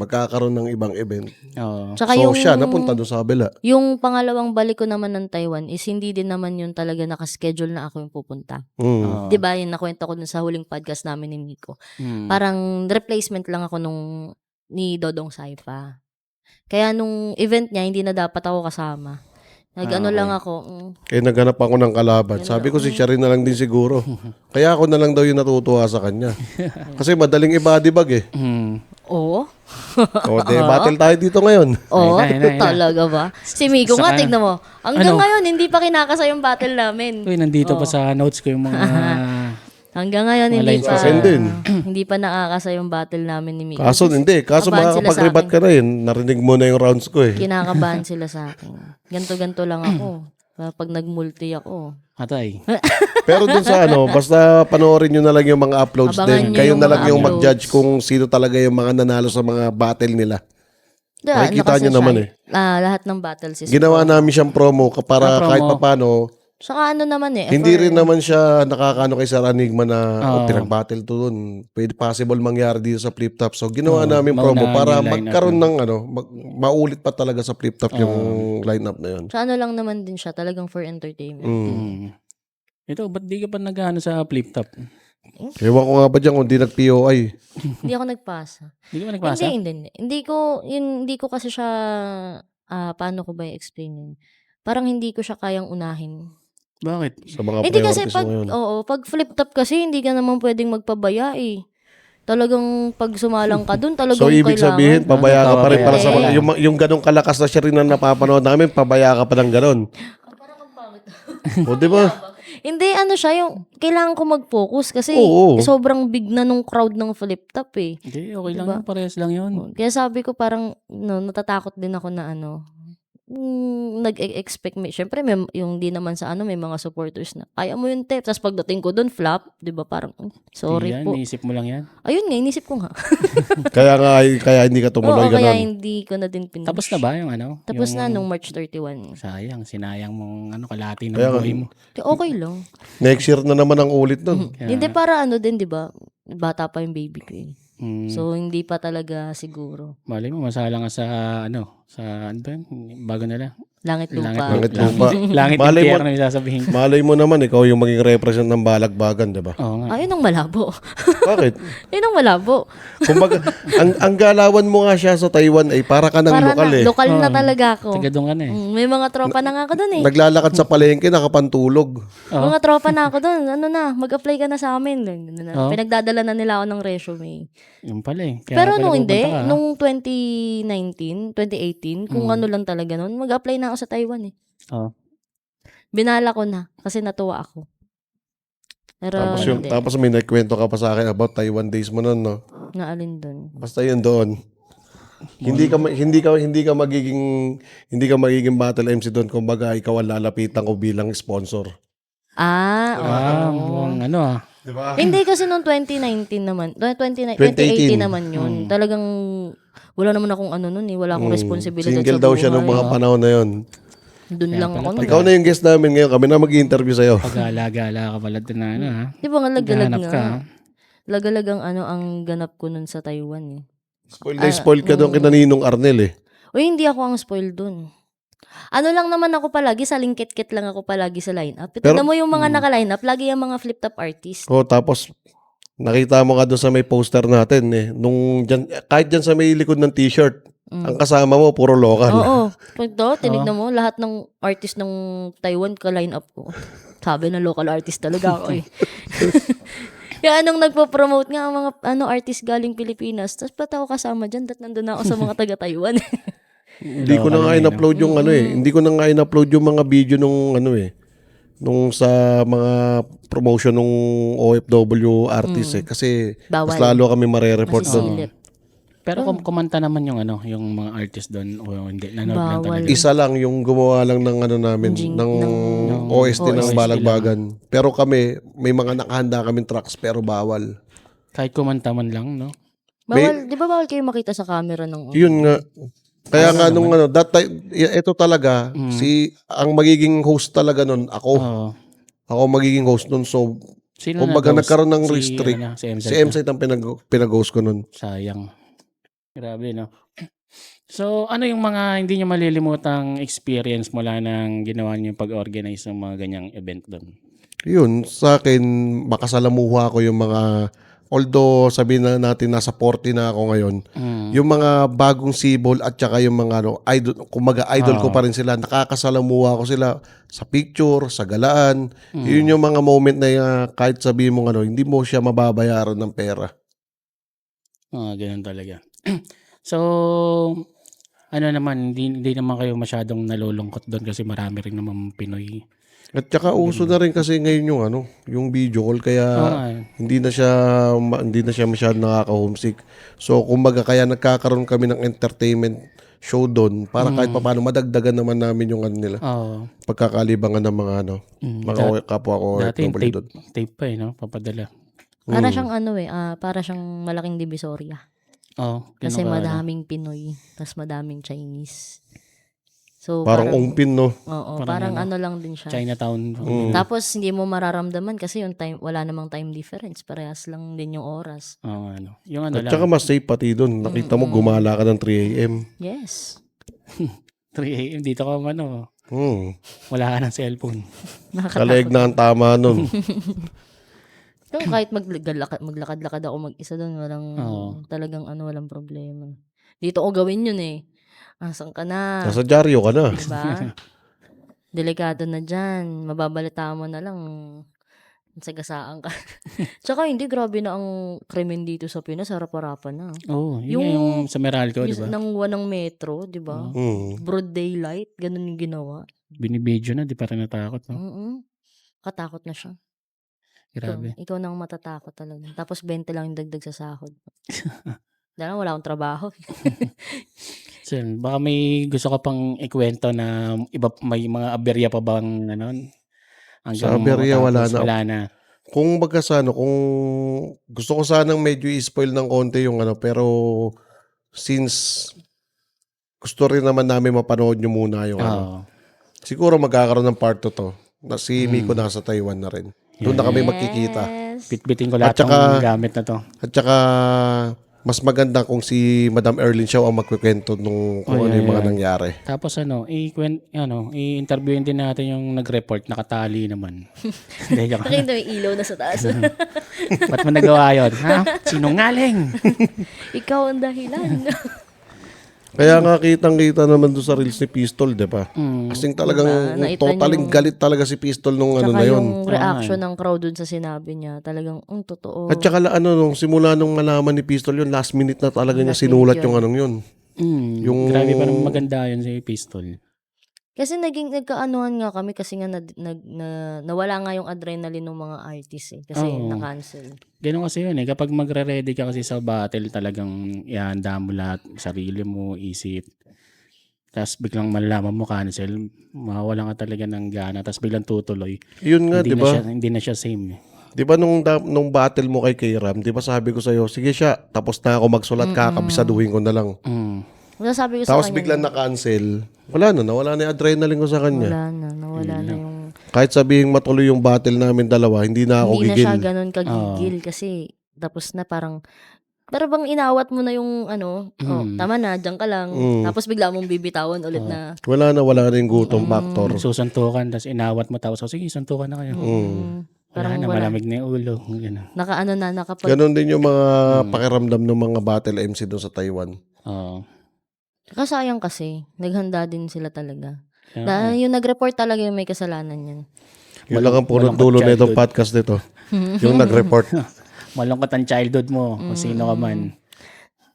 magkakaroon ng ibang event. Oo. Tsaka So siya, napunta doon sa kabila. yung pangalawang balik ko naman ng Taiwan is hindi din naman yun talaga nakaschedule na ako yung pupunta. Mm. Di ba yung nakwento ko dun sa huling podcast namin ni Nico. Mm. Parang replacement lang ako ni Dodong Saipa. Kaya nung event niya, hindi na dapat ako kasama. Okay. Lang ako. Naghanap ako ng kalaban. Sabi ko si Sharin na lang din siguro. Kaya ako na lang daw yung natutuwa sa kanya. Kasi madaling i-body bag eh. Oo. Battle tayo dito ngayon. Oo, Ayun na. talaga ba? Si Miko nga, Saka- tignan mo. Hanggang Ano? ngayon, hindi pa kinakasa yung battle namin. Uy, nandito pa sa notes ko yung mga... Hanggang ngayon, Wala hindi yung pa, sa akin din. hindi pa nakakasa yung battle namin ni Miko. Kaso hindi. Kaso Kabahan sila makakapag-rebat sa ka na yun. Narinig mo na yung rounds ko eh. Kinakabahan sila sa akin. Ganto-ganto lang ako. Pag nag-multi ako. Atay. Pero dun sa basta panoorin nyo na lang yung mga uploads Abangan din. nyo Kayo yung na lang mga yung uploads. mag-judge kung sino talaga yung mga nanalo sa mga battle nila. Makikita kasi nyo naman siya, lahat ng battles is Ginawa namin siyang promo para promo. kahit papano, Saka naman hindi rin naman siya nakakaano kay Sir Enigma na pinag-battle to dun. Pwede possible mangyari dito sa Flip Top. So ginawa namin promo maunahan para yung lineup magkaroon ng maulit pa talaga sa Flip Top yung lineup na yun. Sa lang naman din siya, talagang for entertainment. Ito, ba't di ka pa nag-ano sa flip top? Ewan ko nga ba dyan kung di nag-POI. Hindi ako nagpasa. Di ka ba nagpasa? Hindi. Hindi ko kasi siya, paano ko ba i-explain yun? Parang hindi ko siya kayang unahin. Bakit? Sa mga Hindi kasi priorities mo ngayon. pag flip top kasi, hindi ka naman pwedeng magpabaya eh. Talagang pag sumalang ka dun, talagang So ibig kailangan. sabihin, pabaya ka pa rin para sa Eh. yung ganong kalakas na siya rin na napapanood namin, pabaya ka pa ng ganon. O di ba? Hindi, ano siya, yung kailangan ko mag-focus kasi Oo. sobrang big na nung crowd ng flip top eh. Hindi, okay lang Diba? yun. Parehas lang yun. Kaya sabi ko parang natatakot din ako na nag-expect syempre yung di naman sa may mga supporters na kaya mo yun, te. Tapos pagdating ko doon, flop, 'di ba? Parang sorry Yan, po. iisip mo lang yan. Ayun nga, inisip ko nga. Kaya hindi ka tumuloy Oo, kaya ganun. hindi ko na din pinush. Tapos na ba yung ano? Tapos na yung... nung March 31. Sayang, sinayang mong kalahati ng Kaya nga, buhay mo. Okay lang. Next year na naman ang ulit nun. Hindi, para din, 'di ba? Bata pa yung baby ko eh. Mm, So hindi pa talaga siguro. malay mo, masala nga sa ano ba yun? Bago nila. Langit lupa. Langit lupa. Langit Malay mo- impyerno yung sasabihin. Malay mo naman, ikaw yung maging represent ng balagbagan, di ba? Oo nga. Ayun ang malabo. Bakit? Yun ang malabo. Kumbaga, ang galawan mo nga siya sa Taiwan ay para ka ng Para lokal na, lokal na talaga ako. Taga doon ka na eh. May mga tropa na nga ako doon eh. Naglalakad sa palengke, nakapantulog. Oo. Mga tropa na ako doon. Ano na, mag-apply ka na sa amin. Ganun na. Oo. Pinagdadala na nila ako ng resume. Yung pala eh. Kaya Pero pala nung hindi, pupunta ka, ha? nung 2019, 2018, kung ano lang talaga noon, mag-apply na ako sa Taiwan eh. Oo. Binala ko na kasi natuwa ako. Pero hindi. Tapos may nagkwento ka pa sa akin about Taiwan days mo nun, no? Naalin doon. Basta yun doon. Hindi ka magiging battle MC doon, kumbaga ikaw ang lalapitan ko bilang sponsor. Ah, Oo. mukhang ano ah. Di ba? Hindi kasi noong 2019 naman, 2018 naman yun. Talagang wala naman akong noon eh. Wala akong responsibilidad Single sa daw siya buhay. ng mga panahon na yun. Doon lang ako. Ikaw na yung guest namin ngayon, kami na mag-interview sa'yo. Pag-gala-gala ka pala doon na ano ha. Di ba nga lagalag Naghahanap ka, nga? ha? Lagalag ang ganap ko nun sa Taiwan eh. Spoil ka doon kina Ninong Arnel eh. Uy, hindi ako ang spoil dun. Ano lang naman ako palagi, sa lingkit-kit lang ako palagi sa lineup. Tignan mo yung mga naka-lineup, lagi yung mga flip-top artist. Oh, tapos nakita mo ka doon sa may poster natin eh. Kahit dyan sa may likod ng t-shirt, ang kasama mo puro local. Oo. Ito, tinignan mo, lahat ng artist ng Taiwan ka-lineup ko. Sabi na local artist talaga ako eh. Yung anong nagpo-promote nga ang mga artist galing Pilipinas. Tapos ba't ako kasama dyan? Dahil nandun ako sa mga taga-Taiwan. Hindi ko na nga in-upload yung hindi ko na nga in-upload yung mga video nung nung sa mga promotion nung OFW artist eh. Kasi Bawal. mas lalo kami marereport doon. Masisilip. Pero kumanta naman yung yung mga artist doon o hindi. Nanood lang Bawal. talaga. Isa lang yung gumawa lang ng namin, ng OST ng OST Balagbagan. Pero kami, may mga nakahanda kaming tracks pero bawal. Kahit kumanta man lang, no? Bawal, di ba bawal kayo makita sa camera ng Yun nga. Kaya nga nung ito talaga, ang magiging host talaga nun, ako. Oo. Ako magiging host nun. So, Sino kumbaga nag-host? nagkaroon ng Si, restrict. si MZ. Si M-Site ang pinag-host ko nun. Sayang. Grabe, no? So, ano yung mga hindi nyo malilimutang experience mula nang ginawa nyo yung pag-organize ng mga ganyang event doon? Yun, sa akin, makasalamuha ko yung mga, although sabihin na natin nasa 40 na ako ngayon, yung mga bagong sibol at saka yung mga idol, kumaga idol ko pa rin sila, nakakasalamuha ko sila sa picture, sa galaan. Yun yung mga moment na kahit sabihin mo hindi mo siya mababayaran ng pera. Ganun talaga. So, ano naman, hindi naman kayo masyadong nalulungkot doon kasi marami rin naman Pinoy. At saka uso na rin kasi ngayon yung yung video call kaya hindi na siya masyadong nakaka-homesick. So kumbaga kaya nagkakaroon kami ng entertainment show doon para kahit papaano madagdagan naman namin yung nila. Pagkakalibangan ng mga mga kapwa ko Dati yung doon. tape pa no? Papadala. Para siyang para siyang malaking divisoria. Kasi madaming Pinoy, tas madaming Chinese. So Parang ongpin, no? Oo, parang lang din siya. Chinatown. Tapos hindi mo mararamdaman kasi yung time, wala namang time difference, parehas lang din yung oras. Yung At saka mas safe pati doon. Nakita mo gumala ka ng 3 a.m. Yes. 3 a.m. dito ka wala ka ng cellphone. Kaleg na ang tama nun. So, kahit maglakad-lakad ako mag-isa doon, talagang walang problema. Dito ko gawin yun eh. Asan ka na? Nasa dyaryo ka na. Diba? Delikado na dyan. Mababalita mo na lang. Sagasaan ka. Tsaka hindi, grabe na ang krimen dito sa Pinas. Harap-harapan na. Yung sa Meralco, di ba? Nang wanang metro, di ba? Broad daylight, ganun yung ginawa. Binibidyo na, di pa rin natakot. No? katakot na siya. Grabe. Ikaw nang matatakot talaga. Tapos 20 lang yung dagdag sa sahod. Dahil wala akong trabaho. So, yun, baka may gusto ka pang ikwento na may mga aberya pa bang ano? Sa Hanggang aberya, wala matapos, na. wala na. Kung baga sa ano, kung gusto ko sanang medyo i-spoil ng konti yung ano, pero since gusto rin naman namin mapanood nyo muna yung ano, Oo. siguro magkakaroon ng part 2 to. Na si Miko nasa Taiwan na rin. Doon na kami magkikita. Yes. Bitbitin ko lahat At saka- ng gamit na to. At saka, mas maganda kung si Madam Erlyn Shaw ang magkikwento nung kung ano yung mga nangyari. Tapos i-interviewin din natin yung nag-report, nakatali naman. Hindi, joke. Nakita may ilaw na sa taas. Ba't mo nagawa yun? Ha? Sinungaling! Ikaw ang dahilan. Kaya nga kitang-kita naman doon sa reels ni Pistol, di ba? Kasing talagang Diba? Nakita totaling niyo- galit talaga si Pistol nung ano Tsaka na yun. yung reaction ng crowd dun sa sinabi niya, talagang, totoo. At saka nung simula nung malaman ni Pistol yun, last minute na talaga niya Last sinulat minute yung anong yun. Yung- Grabe pa naman maganda yun si Pistol. Kasi nagkaanuhan nga kami kasi nga nawala nga yung adrenaline ng mga artists eh. Kasi Oo. na-cancel. Ganun kasi yun eh. Kapag magre-ready ka kasi sa battle, talagang ihanda mo lahat. Sarili mo, isip. Tapos biglang malalaman mo cancel. Mawawalan ka talaga ng gana. Tapos biglang tutuloy. Yun nga, di ba? Hindi na siya same eh. Di ba nung battle mo kay Kayram, di ba sabi ko sa'yo, sige siya, tapos na ako magsulat, kakabisaduhin ko na lang. Sabi ko sa Tapos kanya, biglang na-cancel. Nawala na yung adrenaline ko sa kanya. nawala na yung... Kahit sabihin matuloy yung battle namin dalawa, hindi na ako Hindi na gigil. siya ganun kagigil kasi tapos na parang pero bang inawat mo na yung tama na, dyan ka lang. Tapos bigla mong bibitawan ulit na. Wala na yung gutom factor. Susuntukan, tapos inawat mo tapos, sige, suntukan na kayo. Parang Wala na, wala. malamig na yung ulo. Ganun. Nakapag... Ganon din yung mga pakiramdam ng mga battle MC doon sa Taiwan. Oo. Kasayang kasi, naghanda din sila talaga. Kaya, Dahil yung nag-report talaga yung may kasalanan yan. Yun lang ang punot walang dulo na itong childhood. podcast nito. Yung nag-report. malungkot ang childhood mo, kung sino ka man.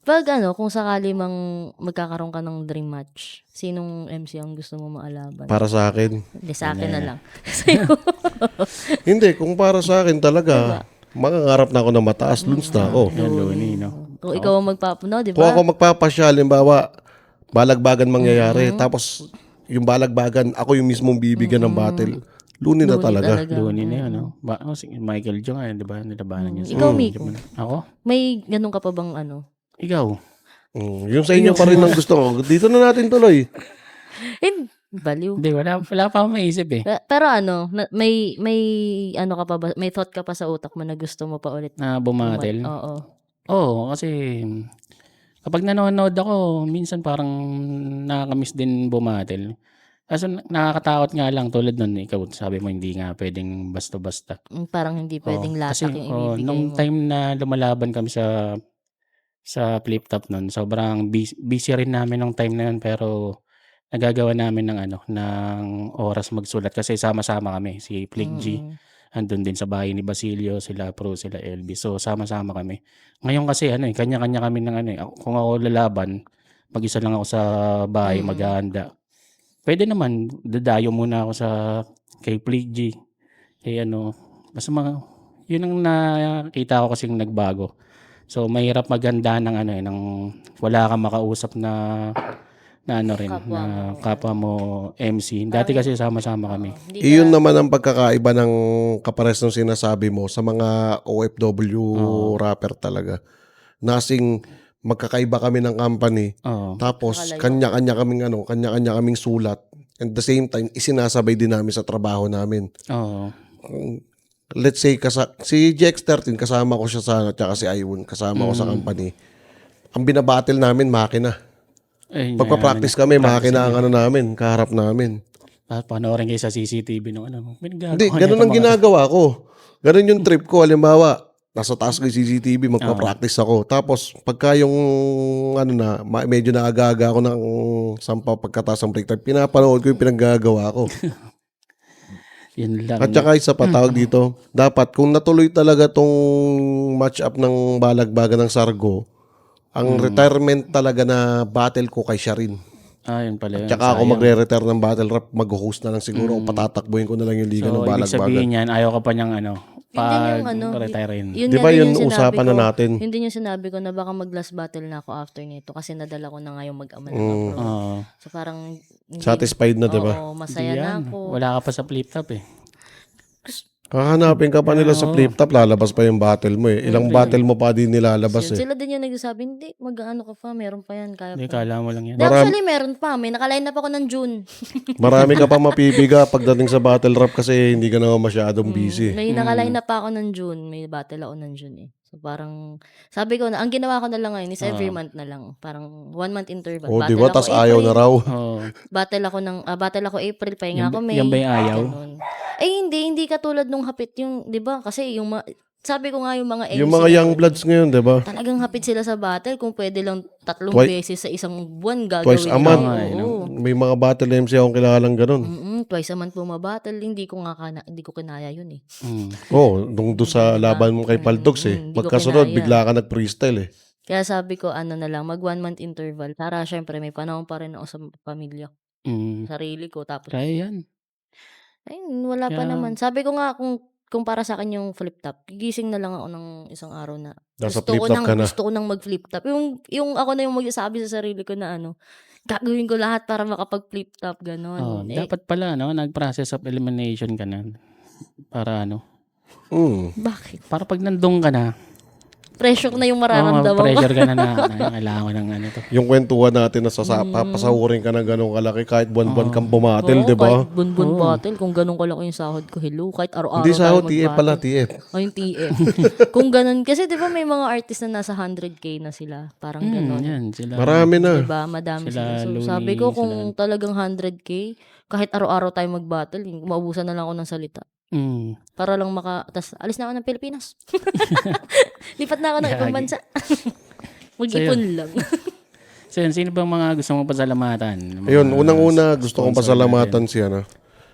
Pag kung sakali mang magkakaroon ka ng dream match, sinong MC ang gusto mo maalaban? Para sa akin. Hindi, sa akin na lang. Sa'yo. Hindi, kung para sa akin talaga, mangangarap na ako na mataas, luns na ako. Yan, Looney, no? Kung ikaw ang magpapuno, di Kung ba? ako magpapasya, halimbawa, balagbagan mangyayari, tapos yung balagbagan, ako yung mismong bibigyan ng battle. Luni na talaga. Looney na yun, no? Si Michael Jong, di ba? Nilabanan niya. Ikaw, Miko, Ako? may ganun ka pa bang Ikaw? Yung sa inyo pa rin ang gusto ko. Dito na natin tuloy. Baliw. Hindi, wala pa akong maisip eh. Pero may ka pa ba, may thought ka pa sa utak mo na gusto mo pa ulit? Na bumatel. Oo. Oo, kasi kapag nanonood ako, minsan parang nakakamiss din bumatel. Kaso nakakatakot nga lang tulad nun, ikaw sabi mo hindi nga pwedeng basta-basta. Parang hindi pwedeng lasak yung ibibigay nung mo. time na lumalaban kami sa flip top nun, sobrang busy rin namin nung time na yun, pero nagagawa namin ng oras magsulat kasi sama-sama kami. Si Flick G, andun din sa bahay ni Basilio, sila Pro, sila LB. So sama-sama kami. Ngayon kasi kanya-kanya kami ng kung ako lalaban, mag-isa lang ako sa bahay, maghahanda. Pwede naman, dadayo muna ako kay Flick G. Basta yun ang nakita ko kasing nagbago. So mahirap maghanda ng wala kang makausap na kapwa mo MC. Dati kasi sama-sama kami. Iyon naman ang pagkakaiba ng kapares ng sinasabi mo sa mga OFW rapper talaga. Nasing magkakaiba kami ng company. Tapos kanya-kanya kaming sulat. And the same time, isinasabay din namin sa trabaho namin. Oo. Let's say, si GX13, kasama ko siya tsaka si Iwon, kasama ko sa company. Ang binabattle namin, makina. Pagpa-practice kami, makina ang namin, kaharap namin. Panoorin kayo sa CCTV nung Hindi, ganun ang ginagawa ko. Ganun yung trip ko. Halimbawa, nasa taas ko yung CCTV, magpa-practice ako. Tapos, pagka yung, medyo naaga-aga ako ng sampaw pagkataas ng break time, pinapanood ko yung pinaggagawa ko. Yun lang. At saka isa pa tawag dito, dapat kung natuloy talaga tong match up ng balagbagan ng Sargo, ang retirement talaga na battle ko kay Sharin. Yun pala yun. Tsaka ako Sayang. magre-retire ng battle rap, mag-host na lang siguro o patatakbuhin ko na lang yung liga So, ng ibig sabihin balagbagan. yan, ayaw ka pa niyang Yun din yung ano, retirein. yun Di nga ba din yun yung sinabi usapan ko, na natin? yun din yung sinabi ko na baka mag-last battle na ako after nito kasi nadala ko na nga yung mag-ama ng Mm. pro. Oo. So parang hindi, Satisfied na, di ba? oo, masaya Hindi na yan. ako. Wala ka pa sa flip top eh. Hahanapin ka pa nila sa Oo. flip top, lalabas pa yung battle mo eh. Ilang Siyempre. battle mo pa din nilalabas eh. Sila din yung nagsasabi, hindi, mag-ano ka pa, meron pa yan, kaya Hindi, pa. kala mo lang yan. Di, actually, meron pa. May nakaline up ako ng June. Marami ka pa mapipiga pagdating sa battle rap kasi hindi ka naman masyadong busy. May nakaline up pa ako ng June. May battle ako ng June eh. So parang, sabi ko na, ang ginawa ko na lang ngayon is every month na lang. Parang 1 month interval. O, Battle di ba? ako Tas ayaw na April, raw. Oo. Battle ako April, pahinga ako May. Yan ba yung ayaw? Ganun. Ay, hindi katulad nung hapit yung, di ba? Kasi yung, sabi ko nga yung mga MC Yung mga young ngayon, bloods ngayon, di ba? talagang hapit sila sa battle. Kung pwede lang 3 beses sa isang buwan gagawin. Twice a month. nila. Oo. May mga battle MC akong kilalang ganun. Twice a month bumabattle. Hindi ko kinaya yun eh. Oo, nung doon sa laban mo kay Paldogs eh. Hindi ko Pagkasunod, kinaya. bigla ka nag-freestyle eh. Kaya sabi ko, ano na lang, mag 1 month interval. Para syempre, may panahon pa rin ako sa pamilya, sarili ko. Tapos, Kaya yan. ayun, wala pa Kaya- naman. Sabi ko nga, kung para sa akin yung flip top, gigising na lang ako ng isang araw na Nasa flip top ka na. gusto ko nang mag-flip top. Yung ako na yung magsasabi sa sarili ko na gagawin ko lahat para makapag-flip top, gano'n. Dapat pala, no? Nag-process of elimination ka na. Para Bakit? para pag nandun ka na, Pressure na yung mararamdaman ko. pressure ka na kailangan ko ng ano to. Yung kwentuhan natin na papasahurin ka ng ganong kalaki kahit buwan-buwan kang bumatil, di ba? Kahit bun-bun battle, kung ganun kalaki yung sahod ko, hello, kahit araw-araw Hindi sa tayo TF pala, TF. O yung TF. Kung ganun, kasi di ba may mga artist na nasa 100K na sila, parang ganun. Yan, sila. Marami na. Diba? Madami Sila sila. So, Looney, sabi ko, kung sila- talagang 100K, kahit araw-araw tayo mag-battle, maubusan na lang ako ng salita. Para lang tas alis na ako ng Pilipinas. Lipat na ako ng ibang Gagi. bansa. Mag-ipon lang. So yun, sino bang mga gusto mong pasalamatan? Mga Ayun, unang-una gusto kong sponsor pasalamatan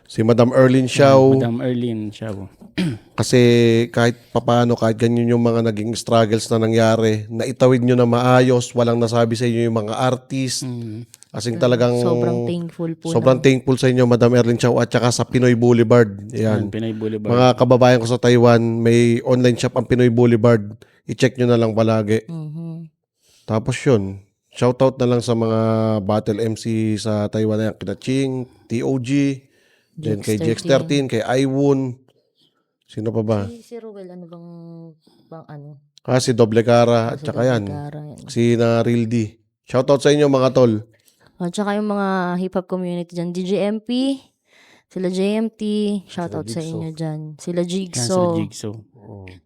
si Madam Erlyn Xiao. Madam Erlyn Xiao. Kasi kahit papaano, kahit ganyan yung mga naging struggles na nangyari, naitawid nyo na maayos, walang nasabi sa inyo yung mga artist. Kasing talagang Sobrang thankful po. sobrang thankful sa inyo, Madam Erlyn Xiao, at saka sa Pinoy Boulevard. Yan. Pinoy Boulevard. Mga kababayan ko sa Taiwan, may online shop ang Pinoy Boulevard. I-check nyo na lang palagi. Tapos yun, shoutout na lang sa mga battle MC sa Taiwan na yan. Kina Ching, TOG, then kay GX13, kay Iwon. Sino pa ba? Si Ruel, ano bang ano? Si Doble Cara, at Si saka Doble yan. Cara, yan. Si na Real D. Shoutout sa inyo mga tol. At saka yung mga hip-hop community dyan, DJMP, sila JMT, shoutout sa inyo dyan. Sila Yan, sila Jigsaw. Jigsaw.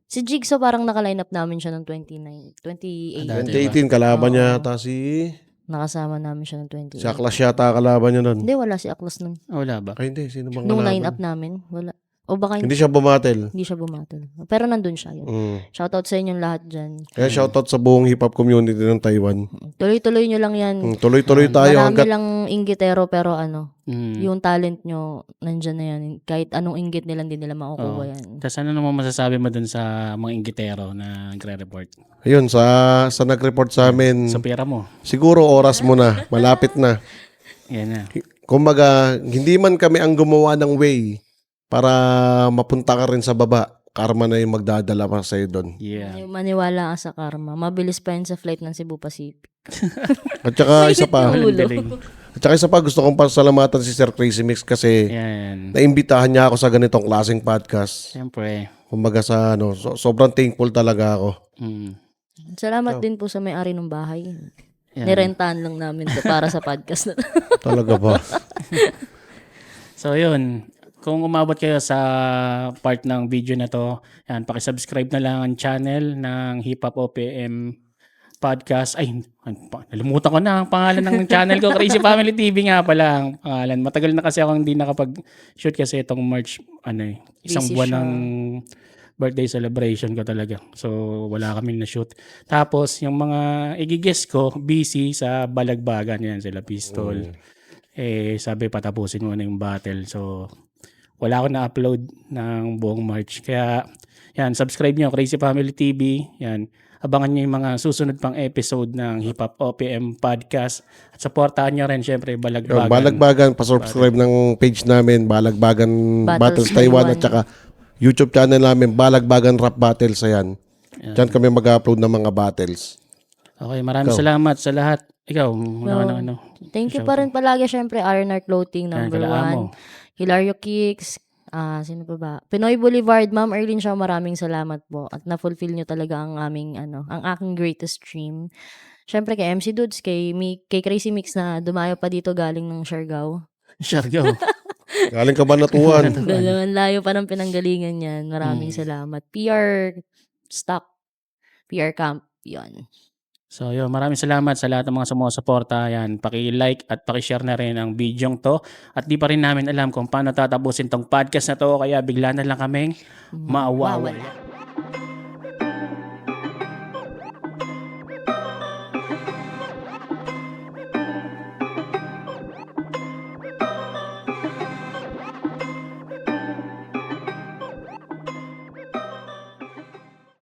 Si Jigsaw parang naka-line up namin siya ng 2018. 2018, kalaban niya yata si Nakasama namin siya ng 2018. Aklas yata kalaban niya nun. Hindi, wala si Aklas nun. Wala ba? Ay hindi, sino bang Nung kalaban? line up namin, wala. O baka Hindi siya bumatel. hindi siya bumatel. Pero nandun siya yun. Shoutout sa inyong lahat dyan. Kaya shoutout sa buong hip-hop community ng Taiwan. Tuloy-tuloy nyo lang yan. Tuloy-tuloy tayo Marami hanggat lang inggitero pero Mm. yung talent nyo, nandyan na yan. Kahit anong inggit nila, hindi nila makukuha yan. Tapos ano naman masasabi mo dun sa mga inggitero na nagre-report? ayun, sa nag-report sa amin, Sa pera mo. siguro oras mo na, malapit na. Yan na. Kumbaga, hindi man kami ang gumawa ng way para mapunta ka rin sa baba. Karma na yung magdadala pa sa'yo doon. Yeah. Maniwala ka sa karma. Mabilis pa yan sa flight ng Cebu Pacific. At saka isa pa, Ulo. gusto kong pasalamatan si Sir Crazy Mix kasi Yan. naimbitahan niya ako sa ganitong klaseng podcast. Siyempre. Kumbaga sa sobrang thankful talaga ako. Salamat din po sa may-ari ng bahay. Yan. Nirentahan lang namin to para sa podcast na to. Talaga ba? So yun, kung umabot kayo sa part ng video na to, yan, paki-subscribe na lang ang channel ng Hip Hop OPM Podcast. Ay, nalimutan ko na ang pangalan ng channel ko. Crazy Family TV nga pala ang pangalan. Matagal na kasi akong hindi nakapag-shoot kasi itong March, isang Busy buwan siya. ng birthday celebration ko talaga. So, wala kaming na-shoot. Tapos, yung mga igigest ko, busy sa balagbagan. Yan, sila Pistol. Sabi patapusin mo na yung battle. So, wala ako na-upload ng buong March. Kaya, yan, subscribe nyo, Crazy Family TV. Yan. abangan nyo yung mga susunod pang episode ng Hip Hop OPM Podcast. At supportahan nyo rin syempre Balagbagan. Balagbagan, pasubscribe ng page namin, Balagbagan Battles Battles Taiwan, Taiwan. at saka YouTube channel namin, Balagbagan Rap Battles. Ayan. Diyan kami mag-upload ng mga battles. Okay, maraming salamat sa lahat. Ikaw, ano. Thank you pa rin palagi syempre R&R Clothing number Kala mo. 1. Hilario Kicks. Sino pa ba? Pinoy Boulevard, Ma'am Erlyn Shaw, maraming salamat po. At na-fulfill nyo talaga ang aming, ang aking greatest dream. Syempre kay MC Dudes, kay Crazy Mix na dumayo pa dito galing ng Siargao. Siargao. Galing ka ba natuan? Dalawang layo pa ng pinanggalingan yan. Maraming salamat. PR Stock. PR Camp. Yun. So yun, maraming salamat sa lahat ng mga sumusuporta. Yan, paki-like at paki-share na rin ang bidyong to. At di pa rin namin alam kung paano tatapusin tong podcast na to, kaya bigla na lang kaming mawawala.